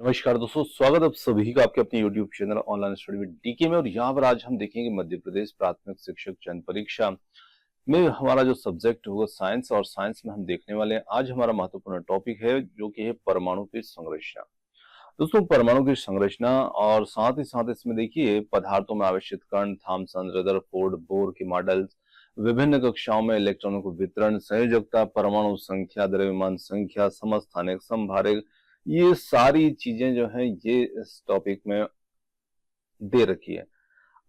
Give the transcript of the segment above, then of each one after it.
नमस्कार दोस्तों, स्वागत आप सभी का आपके अपने YouTube channel online study with DK में। और यहाँ पर आज हम देखेंगे मध्य प्रदेश प्राथमिक शिक्षक चयन परीक्षा में हमारा जो सब्जेक्ट होगा साइंस, और साइंस में हम देखने वाले हैं आज हमारा महत्वपूर्ण टॉपिक है जो कि है परमाणु की संरचना। दोस्तों, परमाणु की संरचना और साथ ही साथ इसमें देखिए पदार्थों में आवेशित कण, थॉमसन, रदरफोर्ड, बोर के मॉडल्स, विभिन्न कक्षाओं में इलेक्ट्रॉनों को वितरण, संयोजकता, परमाणु संख्या, द्रव्यमान संख्या, समस्थानिक, समभारिक, ये सारी चीजें जो हैं ये इस टॉपिक में दे रखी है।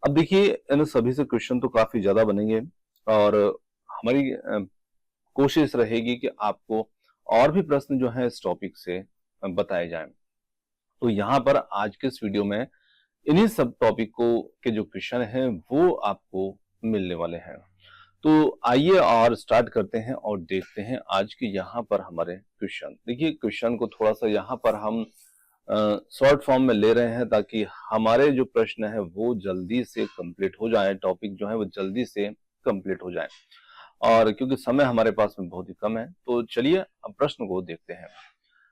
अब देखिए इन सभी से क्वेश्चन तो काफी ज्यादा बनेंगे और हमारी कोशिश रहेगी कि आपको और भी प्रश्न जो है इस टॉपिक से बताए जाएं। तो यहाँ पर आज के इस वीडियो में इन्हीं सब टॉपिक को के जो क्वेश्चन हैं वो आपको मिलने वाले हैं। तो आइए और स्टार्ट करते हैं और देखते हैं आज के यहाँ पर हमारे क्वेश्चन। देखिए क्वेश्चन को थोड़ा सा यहाँ पर हम शॉर्ट फॉर्म में ले रहे हैं ताकि हमारे जो प्रश्न है वो जल्दी से कंप्लीट हो जाए, टॉपिक जो है वो जल्दी से कंप्लीट हो जाए, और क्योंकि समय हमारे पास में बहुत ही कम है। तो चलिए अब प्रश्न को देखते हैं।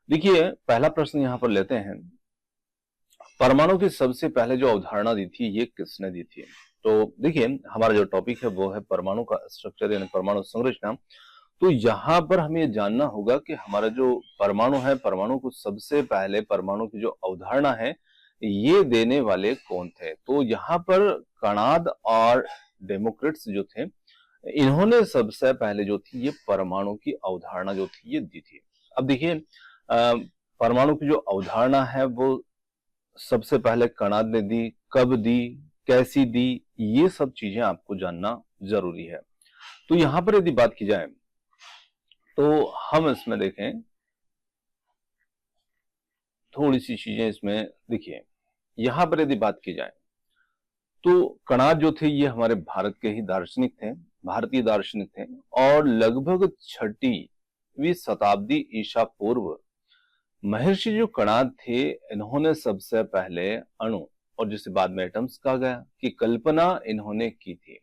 देखिए पहला प्रश्न यहाँ पर लेते हैं, परमाणु की सबसे पहले जो अवधारणा दी थी ये किसने दी थी? तो देखिए हमारा जो टॉपिक है वो है परमाणु का स्ट्रक्चर यानी परमाणु संरचना। तो यहाँ पर हमें ये जानना होगा कि हमारा जो परमाणु है, परमाणु को सबसे पहले परमाणु की जो अवधारणा है ये देने वाले कौन थे? तो यहाँ पर कणाद और डेमोक्रिट्स जो थे, इन्होंने सबसे पहले जो थी ये परमाणु की अवधारणा जो थी ये दी थी। अब देखिए परमाणु की जो अवधारणा है वो सबसे पहले कणाद ने दी, कब दी, कैसी दी, ये सब चीजें आपको जानना जरूरी है। तो यहां पर यदि बात की जाए तो हम इसमें देखें थोड़ी सी चीजें इसमें देखिए। यहां पर यदि बात की जाए तो कणाद जो थे ये हमारे भारत के ही दार्शनिक थे, भारतीय दार्शनिक थे, और लगभग 6वीं शताब्दी ईसा पूर्व महर्षि जो कणाद थे इन्होंने सबसे पहले अणु, और जिसे बाद में एटम्स कहा गया, की कल्पना इन्होंने की थी।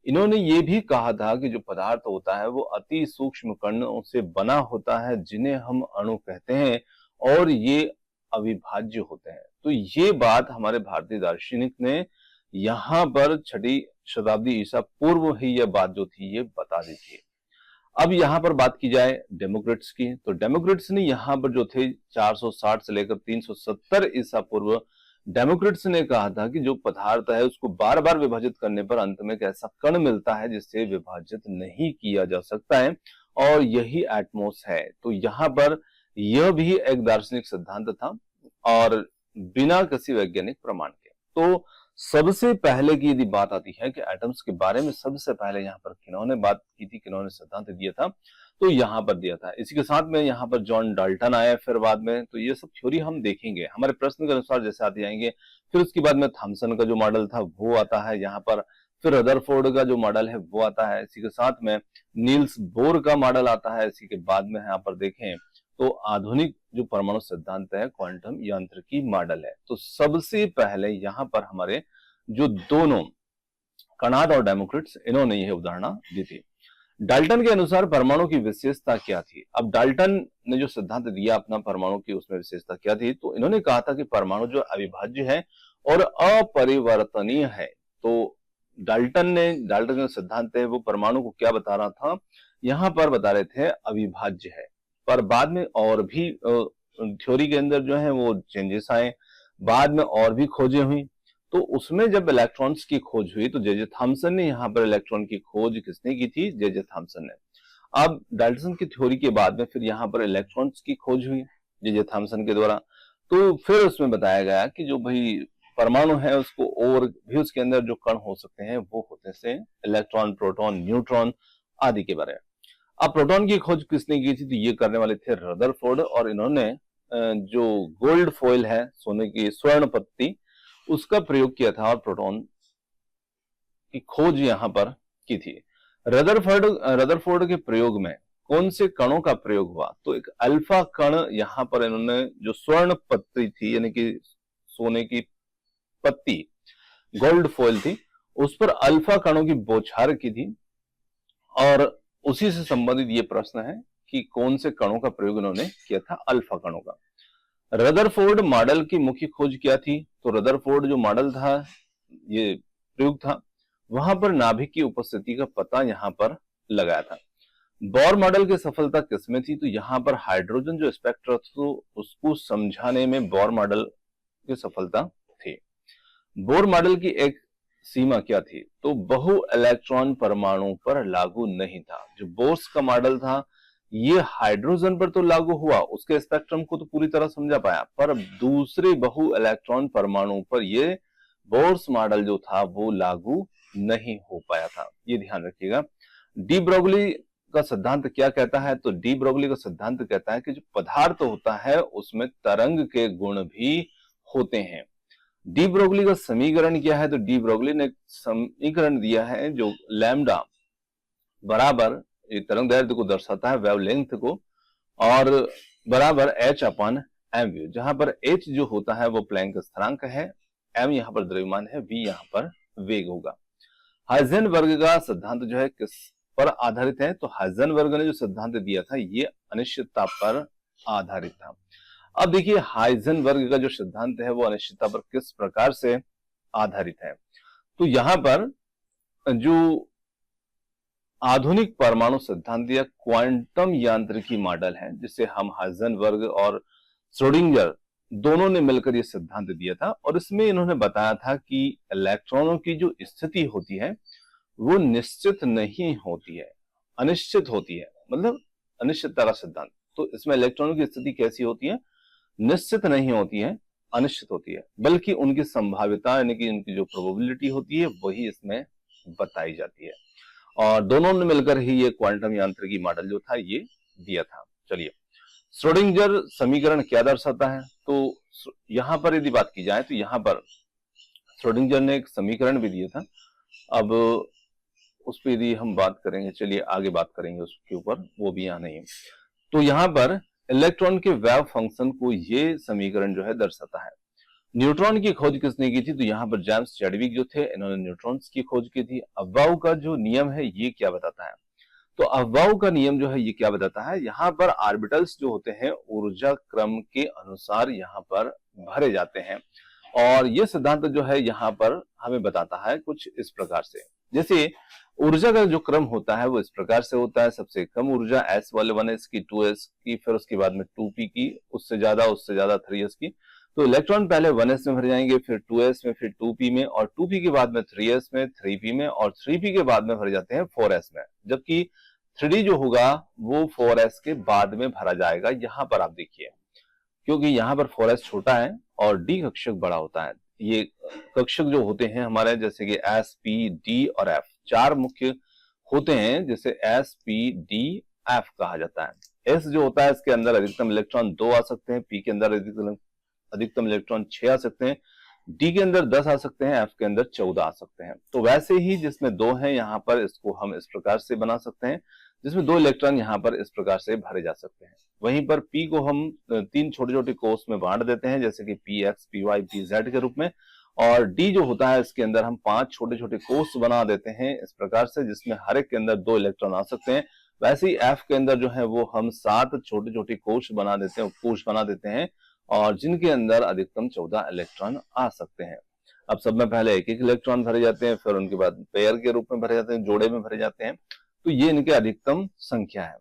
इन्होंने ये भी कहा था कि जो पदार्थ होता है वो अति सूक्ष्म कणों से बना होता है जिन्हें हम अणु कहते हैं, और ये अविभाज्य होते हैं। तो ये बात हमारे भारतीय दार्शनिक ने यहाँ पर 6वीं शताब्दी ईसा पूर्व ही यह बात जो थी ये बता दी थी। अब यहाँ पर बात की जाए डेमोक्रिट्स की, तो डेमोक्रिट्स ने यहाँ पर जो थे 460 से लेकर 370 ईसा पूर्व, डेमोक्रिट्स ने कहा था कि जो पदार्थ है उसको बार बार विभाजित करने पर अंत में एक ऐसा कण मिलता है जिससे विभाजित नहीं किया जा सकता है, और यही एटमॉस है। तो यहाँ पर यह भी एक दार्शनिक सिद्धांत था और बिना किसी वैज्ञानिक प्रमाण के। तो सबसे पहले की यदि बात आती है कि एटम्स के बारे में सबसे पहले यहाँ पर किन्होंने बात की थी, किन्होंने सिद्धांत दिया था, तो यहाँ पर दिया था। इसी के साथ में यहाँ पर जॉन डाल्टन आया फिर बाद में। तो ये सब थ्योरी हम देखेंगे हमारे प्रश्न के अनुसार जैसे आते जाएंगे। फिर उसके बाद में थॉमसन का जो मॉडल था वो आता है यहाँ पर, फिर रदरफोर्ड का जो मॉडल है वो आता है, इसी के साथ में नील्स बोर का मॉडल आता है। इसी के बाद में यहाँ पर देखें तो आधुनिक जो परमाणु सिद्धांत है क्वांटम यांत्रिकी मॉडल है। तो सबसे पहले यहाँ पर हमारे जो दोनों कणाद और डेमोक्रिट्स इन्होंने यह उदाहरण दी थी। डाल्टन के अनुसार परमाणु की विशेषता क्या थी? अब डाल्टन ने जो सिद्धांत दिया अपना परमाणु की, उसमें विशेषता क्या थी? तो इन्होंने कहा था कि परमाणु जो अविभाज्य है और अपरिवर्तनीय है। तो डाल्टन का जो सिद्धांत है वो परमाणु को क्या बता रहा था? यहाँ पर बता रहे थे अविभाज्य है, पर बाद में और भी थ्योरी के अंदर जो है वो चेंजेस आए, बाद में और भी खोजें हुई। तो उसमें जब इलेक्ट्रॉन्स की खोज हुई तो जे थॉमसन ने यहाँ पर इलेक्ट्रॉन की खोज किसने की थी? जे थॉमसन ने। अब डाल्टन की थ्योरी के बाद में फिर यहाँ पर इलेक्ट्रॉन्स की खोज हुई जे थॉमसन के द्वारा। तो फिर उसमें बताया गया कि जो भाई परमाणु है उसको और भी उसके अंदर जो कण हो सकते हैं वो होते से इलेक्ट्रॉन, प्रोटॉन, न्यूट्रॉन आदि के बारे में। अब प्रोटॉन की खोज किसने की थी? तो ये करने वाले थे रदरफोर्ड, और इन्होंने जो गोल्ड फॉइल है, सोने की स्वर्ण पत्ती, उसका प्रयोग किया था और प्रोटॉन की खोज यहां पर की थी। रदरफोर्ड के प्रयोग में कौन से कणों का प्रयोग हुआ? तो एक अल्फा कण यहां पर इन्होंने जो स्वर्ण पत्ती थी यानी कि सोने की पत्ती, गोल्ड फॉइल थी, उस पर अल्फा कणों की बौछार की थी, और उसी से संबंधित ये प्रश्न है कि कौन से कणों का प्रयोग इन्होंने किया था? अल्फा कणों का। रदरफोर्ड मॉडल की मुख्य खोज क्या थी? तो रदरफोर्ड जो मॉडल था, ये प्रयोग था, वहां पर नाभिक की उपस्थिति का पता यहां पर लगाया था। बोर मॉडल की सफलता किसमें थी? तो यहां पर हाइड्रोजन जो स्पेक्ट्रम था उसको समझाने में बोर मॉडल की सफलता थी। बोर मॉडल की एक सीमा क्या थी? तो बहु इलेक्ट्रॉन परमाणु पर लागू नहीं था। जो बोर्स का मॉडल था ये हाइड्रोजन पर तो लागू हुआ, उसके स्पेक्ट्रम को तो पूरी तरह समझा पाया, पर दूसरे बहु इलेक्ट्रॉन परमाणु पर ये बोर्स मॉडल जो था वो लागू नहीं हो पाया था। ये ध्यान रखिएगा। डी ब्रोगली का सिद्धांत क्या कहता है? तो डी ब्रोगली का सिद्धांत कहता है कि जो पदार्थ होता है उसमें तरंग के गुण भी होते हैं। डी ब्रोगली का समीकरण क्या है? तो डी ब्रोगली ने समीकरण दिया है जो लैम्डा बराबर ये तरंग दैर्ध्य को दर्शाता है, वेवलेंथ को, और बराबर h अपन एम व्यू, जहां पर h जो होता है वो प्लैंक स्थिरांक है, m यहां पर द्रव्यमान है, v यहां पर वेग होगा। हाइजेनबर्ग का सिद्धांत जो है किस पर आधारित है? तो हाइजेनबर्ग ने जो सिद्धांत दिया था ये अनिश्चितता पर आधारित था। अब देखिए हाइजेनबर्ग का जो सिद्धांत है वो अनिश्चितता पर किस प्रकार से आधारित है? तो यहां पर जो आधुनिक परमाणु सिद्धांत या क्वांटम यांत्रिकी मॉडल है, जिसे हम हाइजेनबर्ग और श्रोडिंगर दोनों ने मिलकर यह सिद्धांत दिया था, और इसमें इन्होंने बताया था कि इलेक्ट्रॉनों की जो स्थिति होती है वो निश्चित नहीं होती है, अनिश्चित होती है, मतलब अनिश्चितता का सिद्धांत। तो इसमें इलेक्ट्रॉनों की स्थिति कैसी होती है? निश्चित नहीं होती है, अनिश्चित होती है, बल्कि उनकी संभाव्यता यानी कि उनकी जो प्रोबेबिलिटी होती है वही इसमें बताई जाती है। और दोनों ने मिलकर ही ये क्वांटम यांत्रिकी मॉडल जो था ये दिया था। चलिए, श्रोडिंगर समीकरण क्या दर्शाता है? तो यहां पर यदि बात की जाए तो यहां पर श्रोडिंगर ने एक समीकरण भी दिया था। अब उस पर यदि हम बात करेंगे, चलिए आगे बात करेंगे उसके ऊपर, वो भी यहाँ नहीं है। तो यहाँ पर इलेक्ट्रॉन के वेव फंक्शन को ये समीकरण जो है दर्शाता है। न्यूट्रॉन की खोज किसने की थी? तो यहाँ पर जेम्स चैडविक जो थे, इन्होंने न्यूट्रॉन्स की खोज की थी। अफबाउ का जो नियम है ये क्या बताता है? तो अफबाउ का नियम जो है ये क्या बताता है? यहाँ पर ऑर्बिटल्स जो होते हैं ऊर्जा क्रम के अनुसार यहाँ पर भरे जाते हैं, और ये सिद्धांत जो है यहाँ पर हमें बताता है कुछ इस प्रकार से। जैसे ऊर्जा का जो क्रम होता है वो इस प्रकार से होता है, सबसे कम ऊर्जा s वाले 1s की, 2s की, फिर उसके बाद में 2p की, उससे ज्यादा 3s की। तो इलेक्ट्रॉन पहले 1s में भर जाएंगे, फिर 2s में, फिर 2p में, और 2p के बाद में 3s में, 3p में, और 3p के बाद में भर जाते हैं 4s में, जबकि 3d जो होगा वो 4s के बाद में भरा जाएगा। यहाँ पर आप देखिए, क्योंकि यहाँ पर 4s छोटा है और d कक्षक बड़ा होता है। ये कक्षक जो होते हैं हमारे, जैसे कि s, p, d और f, चार मुख्य होते हैं, जिसे s, p, d, f कहा जाता है। s जो होता है इसके अंदर अधिकतम इलेक्ट्रॉन 2 आ सकते हैं, p के अंदर अधिकतम इलेक्ट्रॉन 6 आ सकते हैं, डी के अंदर 10 आ सकते हैं, एफ के अंदर 14 आ सकते हैं। तो वैसे ही जिसमें 2 है यहाँ पर इसको हम इस प्रकार से बना सकते हैं, जिसमें 2 इलेक्ट्रॉन यहाँ पर इस प्रकार से भरे जा सकते हैं। वहीं पर पी को हम 3 छोटे छोटे कोर्स में बांट देते हैं, जैसे कि P X, P Y, P Z के रूप में, और डी जो होता है इसके अंदर हम 5 छोटे छोटे कोर्स बना देते हैं इस प्रकार से, जिसमें हर एक के अंदर 2 इलेक्ट्रॉन आ सकते हैं। वैसे ही एफ के अंदर जो है वो हम 7 छोटे छोटे कोर्स बना देते हैं, और जिनके अंदर अधिकतम 14 इलेक्ट्रॉन आ सकते हैं। अब सब में पहले एक एक इलेक्ट्रॉन भरे जाते हैं, फिर उनके बाद पेयर के रूप में भरे जाते हैं, जोड़े में भरे जाते हैं। तो ये इनके अधिकतम संख्या है।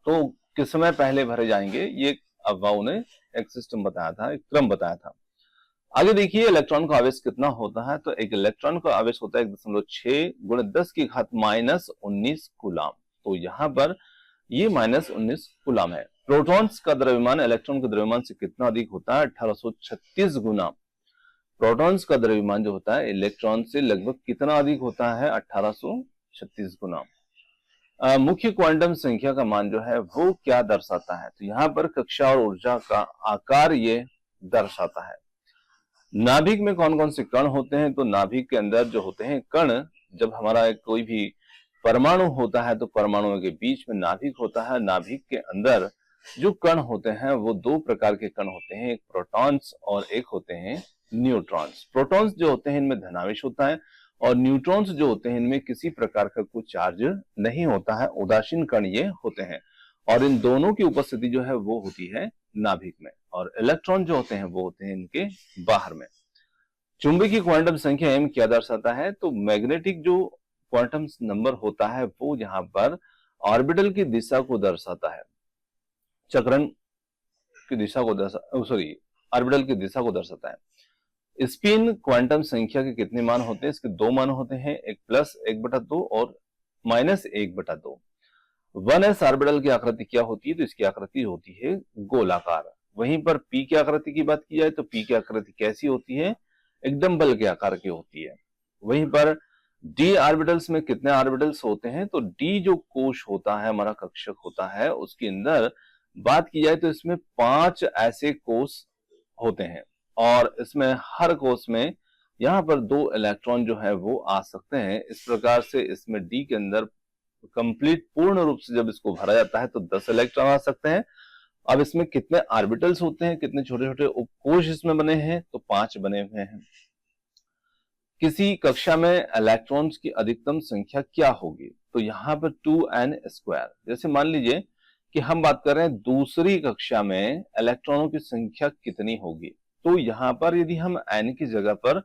तो किस समय पहले भरे जाएंगे ये अफबाउ ने एक सिस्टम बताया था, एक क्रम बताया था। आगे देखिए इलेक्ट्रॉन का आवेश कितना होता है? तो एक इलेक्ट्रॉन का आवेश होता है 1.6 × 10 की घात -19 कूलाम। तो यहाँ पर ये -19 कूलाम है। प्रोटॉन्स का द्रव्यमान इलेक्ट्रॉन के द्रव्यमान से कितना अधिक होता है? 1836 गुना। प्रोटॉन्स का द्रव्यमान जो होता है इलेक्ट्रॉन से लगभग कितना अधिक होता है? 1836 गुना। मुख्य क्वांटम संख्या का मान जो है वो क्या दर्शाता है? तो यहाँ पर कक्षा और ऊर्जा का आकार ये दर्शाता है। नाभिक में कौन कौन से कण होते हैं? तो नाभिक के अंदर जो होते हैं कण, जब हमारा कोई भी परमाणु होता है तो परमाणुओं के बीच में नाभिक होता है। नाभिक के अंदर जो कण होते हैं वो 2 प्रकार के कण होते हैं, एक प्रोटॉन्स और एक होते हैं न्यूट्रॉन्स। प्रोटॉन्स जो होते हैं इनमें धनावेश होता है, और न्यूट्रॉन्स जो होते हैं इनमें किसी प्रकार का कोई चार्ज नहीं होता है, उदासीन कण ये होते हैं। और इन दोनों की उपस्थिति जो है वो होती है नाभिक में, और इलेक्ट्रॉन जो होते हैं वो होते हैं इनके बाहर में। चुंबकीय क्वांटम संख्या m क्या दर्शाता है? तो मैग्नेटिक जो क्वांटम नंबर होता है वो यहाँ पर ऑर्बिटल की दिशा को दर्शाता है, चक्रण की दिशा को ऑर्बिटल की दिशा को दर्शाता है। स्पिन क्वांटम संख्या के कितने मान होते हैं? इसके दो मान होते हैं, एक +1/2 और -1/2। 1s ऑर्बिटल की आकृति क्या होती है? तो इसकी आकृति होती है गोलाकार। वहीं पर p की आकृति की बात की जाए तो p की आकृति कैसी होती है? एक डंबल के आकार की होती है। वहीं पर d ऑर्बिटल्स में कितने ऑर्बिटल्स होते हैं? तो d जो कोश होता है, हमारा कक्षक होता है, उसके अंदर बात की जाए तो इसमें 5 ऐसे कोश होते हैं, और इसमें हर कोश में यहाँ पर 2 इलेक्ट्रॉन जो है वो आ सकते हैं। इस प्रकार से इसमें d के अंदर कंप्लीट पूर्ण रूप से जब इसको भरा जाता है तो 10 इलेक्ट्रॉन आ सकते हैं। अब इसमें कितने ऑर्बिटल्स होते हैं, कितने छोटे छोटे उपकोश इसमें बने हैं? तो 5 बने हुए हैं। किसी कक्षा में इलेक्ट्रॉन्स की अधिकतम संख्या क्या होगी? तो यहाँ पर 2n²। जैसे मान लीजिए कि हम बात कर रहे हैं दूसरी कक्षा में इलेक्ट्रॉनों की संख्या कितनी होगी, तो यहाँ पर यदि हम n की जगह पर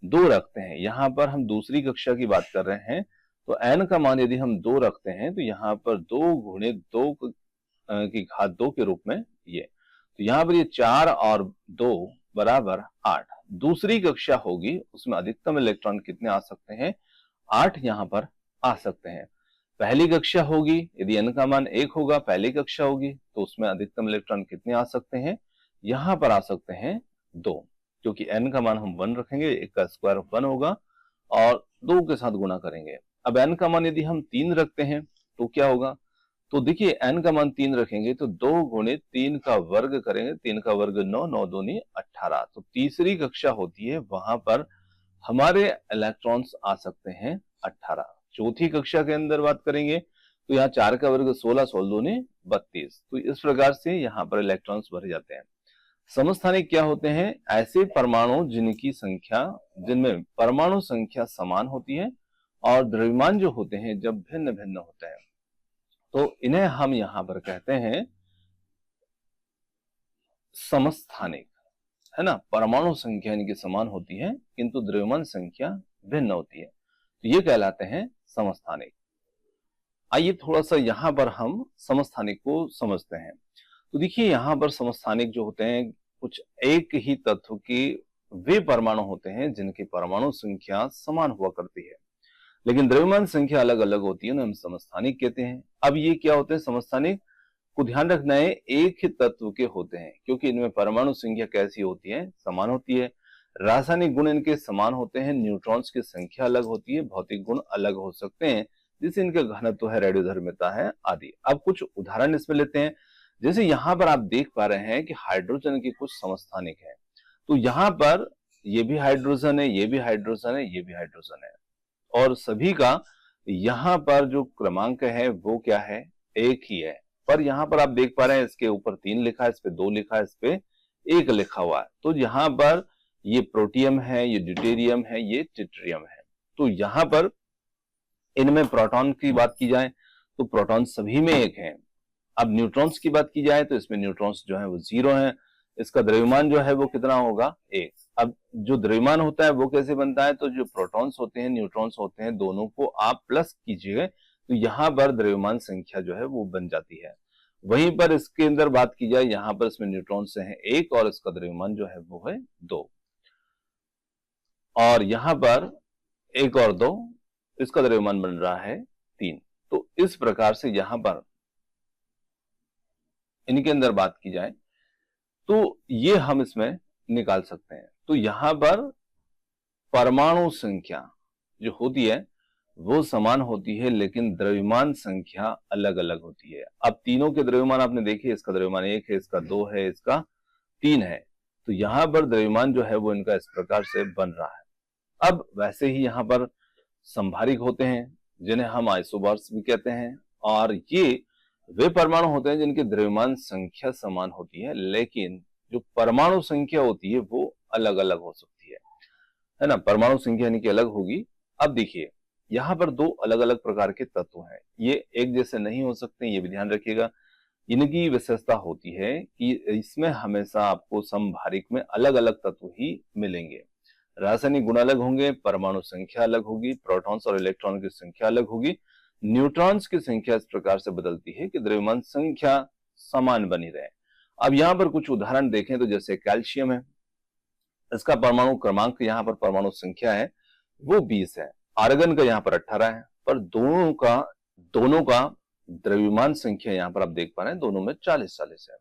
2 रखते हैं, यहाँ पर हम दूसरी कक्षा की बात कर रहे हैं, तो n का मान यदि हम 2 रखते हैं तो यहाँ पर 2 × 2 की घात 2 के रूप में ये, तो यहाँ पर ये 4 और 2 बराबर 8। दूसरी कक्षा होगी, उसमें अधिकतम इलेक्ट्रॉन कितने आ सकते हैं? 8 यहाँ पर आ सकते हैं। पहली कक्षा होगी, यदि n का मान 1 होगा, पहली कक्षा होगी, तो उसमें अधिकतम इलेक्ट्रॉन कितने आ सकते हैं? यहाँ पर आ सकते हैं 2, क्योंकि n का मान हम 1 रखेंगे, 1 का स्क्वायर 1 होगा और 2 के साथ गुणा करेंगे। अब n का मान यदि हम 3 रखते हैं तो क्या होगा? तो देखिए n का मान 3 रखेंगे तो 2 × 3 का वर्ग करेंगे, 3 का वर्ग 9, 9 दूनी 18। तो तीसरी कक्षा होती है, वहां पर हमारे इलेक्ट्रॉन्स आ सकते हैं 18। चौथी कक्षा के अंदर बात करेंगे तो यहाँ 4 का वर्ग 16, 16 दूनी 32। तो इस प्रकार से यहाँ पर इलेक्ट्रॉन्स भरे जाते हैं। समस्थानिक क्या होते हैं? ऐसे परमाणु जिनमें परमाणु संख्या समान होती है और द्रव्यमान जो होते हैं जब भिन्न भिन्न होते हैं, तो इन्हें हम यहां पर कहते हैं समस्थानिक, है ना। परमाणु संख्या इनकी समान होती है किंतु द्रव्यमान संख्या भिन्न होती है, तो ये कहलाते हैं समस्थानिक। आइए थोड़ा सा यहां पर हम समस्थानिक को समझते हैं। तो देखिए यहां पर समस्थानिक जो होते हैं, कुछ एक ही तत्व के वे परमाणु होते हैं जिनकी परमाणु संख्या समान हुआ करती है, लेकिन द्रव्यमान संख्या अलग अलग होती है, उन्हें हम समस्थानिक कहते हैं। अब ये क्या होते हैं समस्थानिक? को ध्यान रखना है, एक ही तत्व के होते हैं, क्योंकि इनमें परमाणु संख्या कैसी होती है? समान होती है। रासायनिक गुण इनके समान होते हैं, न्यूट्रॉन्स की संख्या अलग होती है, भौतिक गुण अलग हो सकते हैं, जैसे इनका घनत्व है, रेडियोधर्मिता है आदि। अब कुछ उदाहरण इसमें लेते हैं। जैसे यहाँ पर आप देख पा रहे हैं कि हाइड्रोजन के कुछ समस्थानिक है, तो यहाँ पर ये भी हाइड्रोजन है, ये भी हाइड्रोजन है, ये भी हाइड्रोजन है, और सभी का यहाँ पर जो क्रमांक है वो क्या है? 1 ही है। पर यहाँ पर आप देख पा रहे हैं इसके ऊपर 3 लिखा है, इस पे 2 लिखा है, इस पे 1 लिखा हुआ है। तो यहाँ पर ये प्रोटियम है, ये ड्यूटेरियम है, ये ट्रिटियम है। तो यहाँ पर इनमें प्रोटॉन की बात की जाए तो प्रोटॉन सभी में 1 है। अब न्यूट्रॉन्स की बात की जाए तो इसमें न्यूट्रॉन्स जो है वो 0 है। इसका द्रव्यमान जो है वो कितना होगा? 1। अब जो द्रव्यमान होता है वो कैसे बनता है? तो जो प्रोटॉन्स होते हैं, न्यूट्रॉन्स होते हैं, दोनों को आप प्लस कीजिए तो यहाँ पर द्रव्यमान संख्या जो है वो बन जाती है। वहीं पर इसके अंदर बात की जाए, यहाँ पर इसमें न्यूट्रॉन्स है 1 और इसका द्रव्यमान जो है वो है 2, और यहाँ पर 1 और 2, इसका द्रव्यमान बन रहा है 3। तो इस प्रकार से यहाँ पर इनके अंदर बात की जाए तो ये हम इसमें निकाल सकते हैं। तो यहां पर परमाणु संख्या जो होती है वो समान होती है, लेकिन द्रव्यमान संख्या अलग अलग होती है। अब तीनों के द्रव्यमान आपने देखे, इसका द्रव्यमान 1 है, इसका 2 है, इसका 3 है, तो यहां पर द्रव्यमान जो है वो इनका इस प्रकार से बन रहा है। अब वैसे ही यहां पर संभारिक होते हैं जिन्हें हम आइसोबार्स भी कहते हैं, और ये वे परमाणु होते हैं जिनकी द्रव्यमान संख्या समान होती है, लेकिन जो परमाणु संख्या होती है वो अलग अलग हो सकती है ना। परमाणु संख्या इनकी अलग होगी। अब देखिए यहाँ पर 2 अलग अलग प्रकार के तत्व हैं, ये एक जैसे नहीं हो सकते, ये भी ध्यान रखिएगा। इनकी विशेषता होती है कि इसमें हमेशा आपको समभारिक में अलग अलग तत्व ही मिलेंगे। रासायनिक गुण अलग होंगे, परमाणु संख्या अलग होगी, प्रोटॉन्स और इलेक्ट्रॉन की संख्या अलग होगी, न्यूट्रॉन्स की संख्या इस प्रकार से बदलती है कि द्रव्यमान संख्या समान बनी रहे। अब यहां पर कुछ उदाहरण देखें तो जैसे कैल्शियम है, इसका परमाणु क्रमांक यहाँ पर परमाणु संख्या है वो 20 है, आर्गन का यहाँ पर 18 है, पर दोनों का द्रव्यमान संख्या यहाँ पर आप देख पा रहे हैं दोनों में 40-40 है।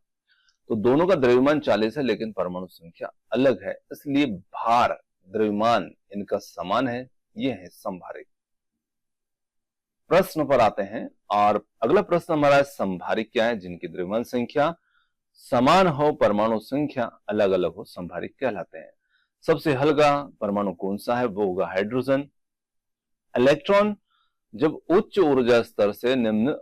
तो दोनों का द्रव्यमान 40 है लेकिन परमाणु संख्या अलग है, इसलिए भार द्रव्यमान इनका समान है, ये है समभारिक। प्रश्न पर आते हैं और अगला प्रश्न हमारा समभारिक क्या है? जिनकी द्रव्यमान संख्या समान हो, परमाणु संख्या अलग अलग हो, समभारिक कहलाते हैं। सबसे हल्का परमाणु कौन सा है? वो होगा हाइड्रोजन। इलेक्ट्रॉन जब उच्च ऊर्जा स्तर से निम्न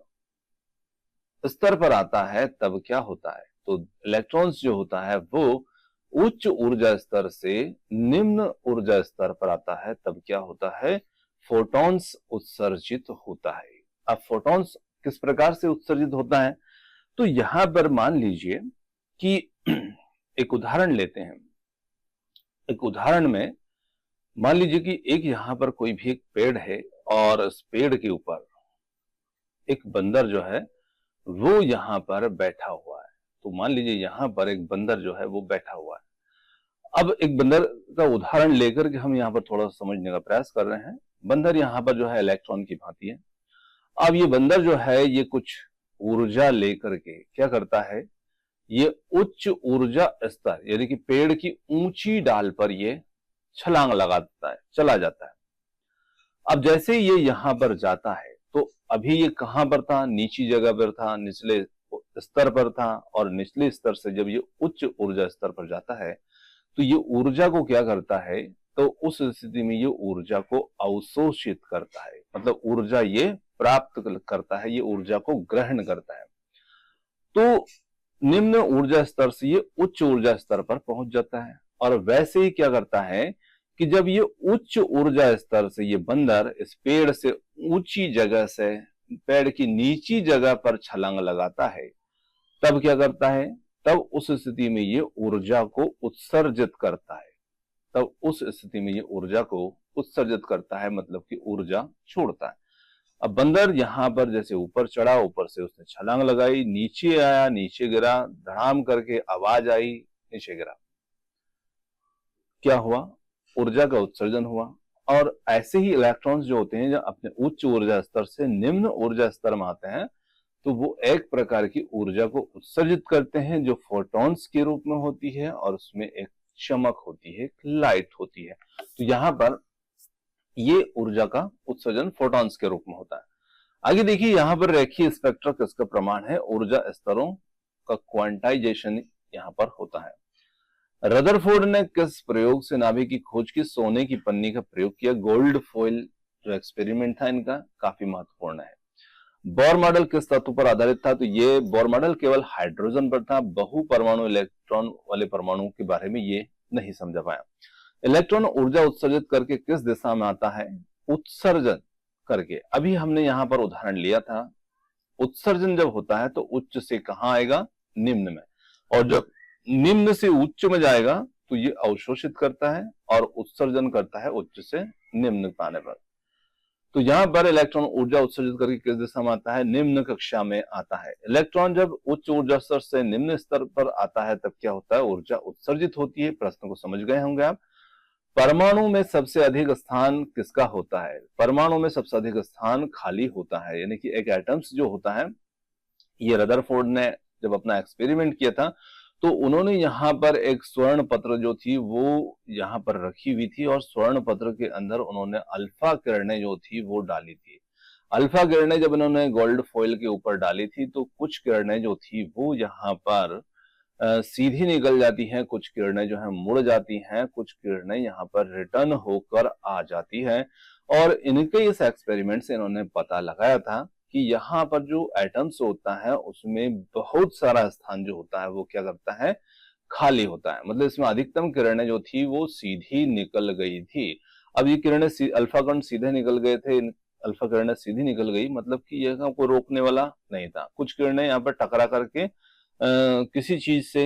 स्तर पर आता है तब क्या होता है? तो इलेक्ट्रॉन्स जो होता है वो उच्च ऊर्जा स्तर से निम्न ऊर्जा स्तर पर आता है तब क्या होता है? फोटॉन्स उत्सर्जित होता है। अब फोटॉन्स किस प्रकार से उत्सर्जित होता है? तो यहां पर मान लीजिए कि एक उदाहरण लेते हैं। एक उदाहरण में मान लीजिए कि एक यहां पर कोई भी एक पेड़ है और इस पेड़ के ऊपर एक बंदर जो है वो यहां पर बैठा हुआ है। तो मान लीजिए यहां पर एक बंदर जो है वो बैठा हुआ है। अब एक बंदर का उदाहरण लेकर के हम यहां पर थोड़ा समझने का प्रयास कर रहे हैं। बंदर यहां पर जो है इलेक्ट्रॉन की भांति है। अब ये बंदर जो है ये कुछ ऊर्जा लेकर के क्या करता है? ये उच्च ऊर्जा स्तर यानी कि पेड़ की ऊंची डाल पर ये छलांग लगा देता है, चला जाता है। अब जैसे ये यहां पर जाता है तो अभी ये कहां पर था? नीची जगह पर था, निचले स्तर पर था, और निचले स्तर से जब ये उच्च ऊर्जा स्तर पर जाता है तो ये ऊर्जा को क्या करता है? तो उस स्थिति में ये ऊर्जा को अवशोषित करता है, मतलब ऊर्जा ये प्राप्त करता है, ये ऊर्जा को ग्रहण करता है। तो निम्न ऊर्जा स्तर से ये उच्च ऊर्जा स्तर पर पहुंच जाता है। और वैसे ही क्या करता है कि जब ये उच्च ऊर्जा स्तर से ये बंदर इस पेड़ से ऊंची जगह से पेड़ की नीची जगह पर छलांग लगाता है तब क्या करता है? तब उस स्थिति में ये ऊर्जा को उत्सर्जित करता है। तब उस स्थिति में ये ऊर्जा को उत्सर्जित करता है, मतलब कि ऊर्जा छोड़ता है। अब बंदर यहां पर जैसे ऊपर चढ़ा, ऊपर से उसने छलांग लगाई, नीचे आया, नीचे गिरा, धड़ाम करके आवाज आई, नीचे गिरा। क्या हुआ? ऊर्जा का उत्सर्जन हुआ। और ऐसे ही इलेक्ट्रॉन्स जो होते हैं जब अपने उच्च ऊर्जा स्तर से निम्न ऊर्जा स्तर में आते हैं तो वो एक प्रकार की ऊर्जा को उत्सर्जित करते हैं जो फोटॉन्स के रूप में होती है, और उसमें एक चमक होती है, एक लाइट होती है। तो यहां पर ये ऊर्जा का उत्सर्जन फोटॉन्स के रूप में होता है। आगे देखिए यहां पर रेखीय स्पेक्ट्रा किसका प्रमाण है? ऊर्जा स्तरों का क्वांटाइजेशन यहां पर होता है। रदरफोर्ड ने किस प्रयोग से नाभिक की खोज की? सोने की पन्नी का प्रयोग किया। गोल्ड फॉइल जो एक्सपेरिमेंट था इनका काफी महत्वपूर्ण है। बोर मॉडल किस तत्व पर आधारित था? तो ये बोर मॉडल केवल हाइड्रोजन पर था, बहु परमाणु इलेक्ट्रॉन वाले परमाणु के बारे में ये नहीं समझा पाया। इलेक्ट्रॉन ऊर्जा उत्सर्जित करके किस दिशा में आता है? उत्सर्जन करके। अभी हमने यहां पर उदाहरण लिया था, उत्सर्जन जब होता है तो उच्च से कहां आएगा? निम्न में। और जब निम्न से उच्च में जाएगा तो ये अवशोषित करता है और उत्सर्जन करता है उच्च से निम्न पाने पर। तो यहां पर इलेक्ट्रॉन ऊर्जा उत्सर्जित करके किस दिशा में आता है? निम्न कक्षा में आता है। इलेक्ट्रॉन जब उच्च ऊर्जा स्तर से निम्न स्तर पर आता है तब क्या होता है? ऊर्जा उत्सर्जित होती है। प्रश्न को समझ गए होंगे आप। परमाणु में सबसे अधिक स्थान किसका होता है? परमाणु में सबसे अधिक स्थान खाली होता है, यानी कि एक एटम्स जो होता है, ये रदरफोर्ड ने जब अपना एक्सपेरिमेंट किया था तो उन्होंने यहाँ पर एक स्वर्ण पत्र जो थी वो यहाँ पर रखी हुई थी, और स्वर्ण पत्र के अंदर उन्होंने अल्फा किरणें जो थी वो डाली थी। अल्फा किरणें जब इन्होंने गोल्ड फॉइल के ऊपर डाली थी तो कुछ किरणें जो थी वो यहाँ पर सीधी निकल जाती हैं, कुछ किरणें जो है मुड़ जाती हैं, कुछ किरणें यहाँ पर रिटर्न होकर आ जाती हैं। और इनके इस एक्सपेरिमेंट से इन्होंने पता लगाया था कि यहाँ पर जो एटम्स होता है उसमें बहुत सारा स्थान जो होता है वो क्या करता है? खाली होता है। मतलब इसमें अधिकतम किरणें जो थी वो सीधी निकल गई थी। अब ये किरणें अल्फा कण सीधे निकल गए थे, अल्फा किरणें सीधी निकल गई, मतलब कि यह कोई रोकने वाला नहीं था। कुछ किरणें यहाँ पर टकरा करके किसी चीज से,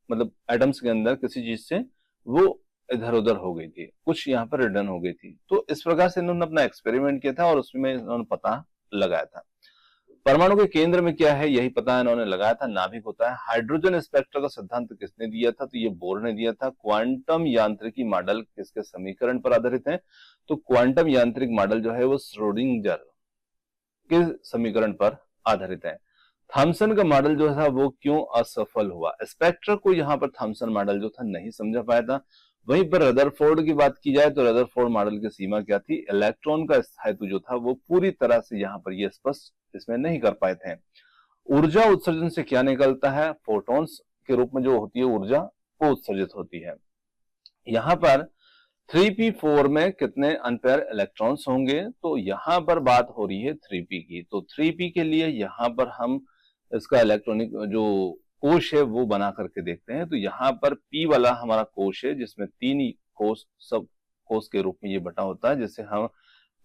मतलब एटम्स के अंदर किसी चीज से वो इधर उधर हो गई थी, कुछ यहाँ पर रिटर्न हो गई थी। तो इस प्रकार से इन्होंने अपना एक्सपेरिमेंट किया था और उसमें इन्होंने पता लगाया था। परमाणु के केंद्र में क्या है यही पता इन्होंने लगाया था, नाभिक होता है। हाइड्रोजन स्पेक्ट्रा का सिद्धांत किसने दिया था? तो ये बोर ने दिया था। क्वांटम यांत्रिकी मॉडल किसके समीकरण पर आधारित है? तो क्वांटम यांत्रिक मॉडल जो है वो श्रोडिंगर के समीकरण पर आधारित है। थॉमसन का मॉडल जो था वो क्यों असफल हुआ? स्पेक्ट्रा को यहाँ पर थॉमसन मॉडल जो था नहीं समझा पाया था। वहीं पर रदरफोर्ड की बात की जाए तो रदरफोर्ड मॉडल की सीमा क्या थी? इलेक्ट्रॉन का स्थायित्व जो था वो पूरी तरह से यहाँ पर ये स्पष्ट इसमें नहीं कर पाए थे। ऊर्जा उत्सर्जन से क्या निकलता है? फोटॉन्स के रूप में जो होती है ऊर्जा वो उत्सर्जित होती है। यहाँ पर 3p4 में कितने अनपेयर इलेक्ट्रॉन्स होंगे? तो यहाँ पर बात हो रही है 3p की। तो 3p के लिए यहाँ पर हम इसका इलेक्ट्रॉनिक जो कोश है वो बना करके देखते हैं। तो यहाँ पर p वाला हमारा कोश है जिसमें 3 ही कोश, सब कोश के रूप में ये बटा होता है, जिसे हम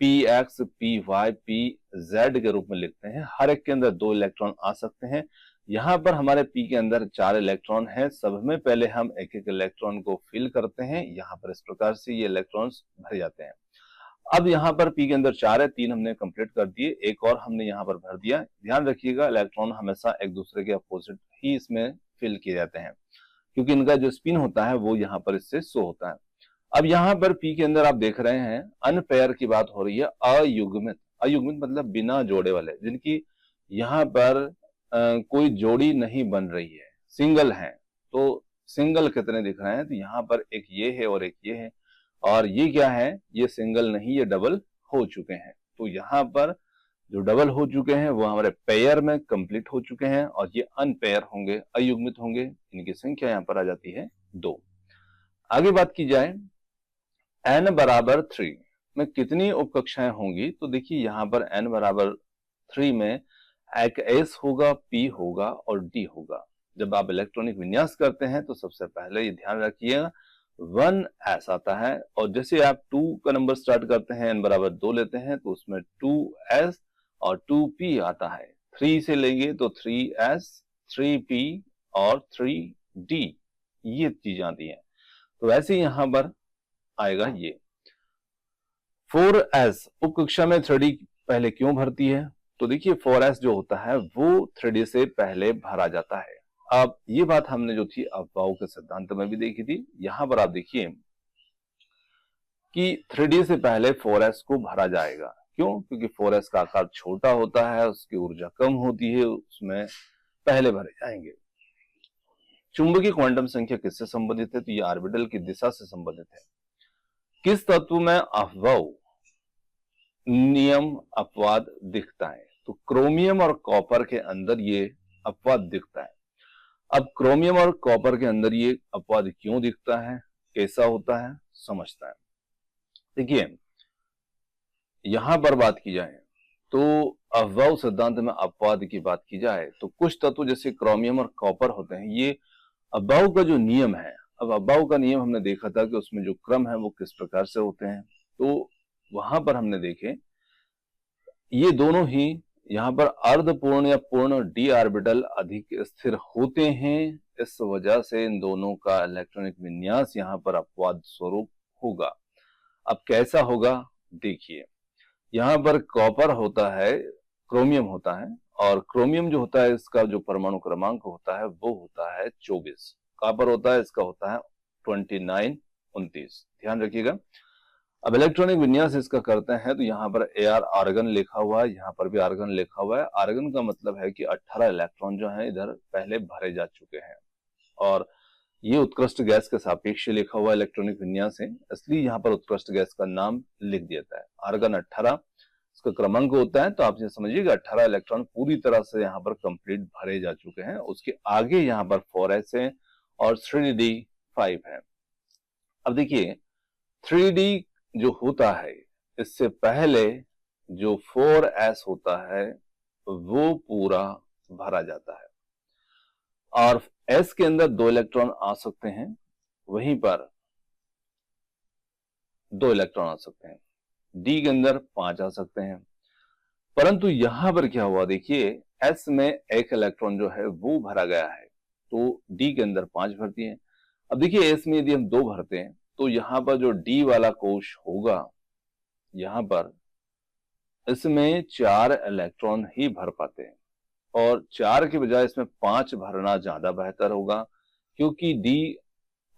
px, py, pz के रूप में लिखते हैं। हर एक के अंदर 2 इलेक्ट्रॉन आ सकते हैं। यहाँ पर हमारे p के अंदर 4 इलेक्ट्रॉन है। सब में पहले हम एक एक इलेक्ट्रॉन को फिल करते हैं। यहाँ पर इस प्रकार से ये इलेक्ट्रॉन्स भर जाते हैं। अब यहाँ पर p के अंदर 4 है, 3 हमने कंप्लीट कर दिए, एक और हमने यहाँ पर भर दिया। ध्यान रखिएगा इलेक्ट्रॉन हमेशा एक दूसरे के अपोजिट ही इसमें फिल किए जाते हैं, क्योंकि इनका जो स्पिन होता है वो यहाँ पर इससे शो होता है। अब यहाँ पर p के अंदर आप देख रहे हैं अनपेयर की बात हो रही है, अयुग्मित। अयुग्मित मतलब बिना जोड़े वाले, जिनकी यहाँ पर कोई जोड़ी नहीं बन रही है, सिंगल है। तो सिंगल कितने दिख रहे हैं? तो यहाँ पर एक ये है और एक ये है, और ये क्या है? ये सिंगल नहीं, ये डबल हो चुके हैं। तो यहाँ पर जो डबल हो चुके हैं वो हमारे पेयर में कंप्लीट हो चुके हैं, और ये अनपेयर होंगे, अयुग्मित होंगे। इनकी संख्या यहाँ पर आ जाती है 2। आगे बात की जाए n बराबर 3 में कितनी उपकक्षाएं होंगी? तो देखिए यहाँ पर n बराबर 3 में एक s होगा, p होगा और d होगा। जब आप इलेक्ट्रॉनिक विन्यास करते हैं तो सबसे पहले ये ध्यान रखिएगा 1s आता है, और जैसे आप 2 का नंबर स्टार्ट करते हैं, n बराबर 2 लेते हैं तो उसमें 2s और 2p आता है। 3 से लेंगे तो 3s, 3p और 3d, ये चीज आती है। तो वैसे यहाँ पर आएगा ये 4s। उपकक्षा में 3d पहले क्यों भरती है? तो देखिए 4s जो होता है वो 3d से पहले भरा जाता है। अब ये बात हमने जो थी अफबाउ के सिद्धांत में भी देखी थी। यहां पर आप देखिए कि 3d से पहले 4s को भरा जाएगा। क्यों? क्योंकि 4s का आकार छोटा होता है, उसकी ऊर्जा कम होती है, उसमें पहले भरे जाएंगे। चुंबकीय क्वांटम संख्या किससे संबंधित है? तो ये ऑर्बिटल की दिशा से संबंधित है। किस तत्व में अफबाउ नियम अपवाद दिखता है? तो क्रोमियम और कॉपर के अंदर ये अपवाद दिखता है। अब क्रोमियम और कॉपर के अंदर ये अपवाद क्यों दिखता है, कैसा होता है, समझता है। देखिए यहां पर बात की जाए तो अफबाउ सिद्धांत में अपवाद की बात की जाए तो कुछ तत्व जैसे क्रोमियम और कॉपर होते हैं, ये अफबाउ का जो नियम है, अब अफबाउ का नियम हमने देखा था कि उसमें जो क्रम है वो किस प्रकार से होते हैं। तो वहां पर हमने देखे ये दोनों ही यहाँ पर अर्धपूर्ण या पूर्ण डी ऑर्बिटल अधिक स्थिर होते हैं। इस वजह से इन दोनों का इलेक्ट्रॉनिक विन्यास यहाँ पर अपवाद स्वरूप होगा। अब कैसा होगा देखिए, यहाँ पर कॉपर होता है, क्रोमियम होता है, और क्रोमियम जो होता है इसका जो परमाणु क्रमांक होता है वो होता है 24। कॉपर होता है इसका होता है 29, 29। ध्यान रखिएगा। अब इलेक्ट्रॉनिक विन्यास इसका करते हैं तो यहाँ पर AR आर्गन लिखा हुआ है, यहाँ पर भी आर्गन लिखा हुआ है। आर्गन का मतलब है कि 18 इलेक्ट्रॉन जो है इधर पहले भरे जा चुके हैं, और ये उत्कृष्ट गैस के सापेक्ष लिखा हुआ इलेक्ट्रॉनिक विन्यास है, इसलिए यहाँ पर उत्कृष्ट गैस का नाम लिख दिया है। आर्गन 18 इसका क्रमांक होता है। तो आप ये समझिएगा 18 इलेक्ट्रॉन पूरी तरह से यहाँ पर कंप्लीट भरे जा चुके हैं। उसके आगे यहाँ पर 4s है और 3d 5 है। अब देखिए 3d जो होता है इससे पहले जो 4s होता है वो पूरा भरा जाता है, और s के अंदर 2 इलेक्ट्रॉन आ सकते हैं, वहीं पर 2 इलेक्ट्रॉन आ सकते हैं। डी के अंदर 5 आ सकते हैं। परंतु यहां पर क्या हुआ, देखिए एस में एक इलेक्ट्रॉन जो है वो भरा गया है, तो डी के अंदर 5 भर दिए। अब देखिए एस में यदि हम 2 भरते हैं तो यहां पर जो डी वाला कोश होगा, यहां पर इसमें 4 इलेक्ट्रॉन ही भर पाते हैं, और 4 के बजाय इसमें 5 भरना ज्यादा बेहतर होगा, क्योंकि डी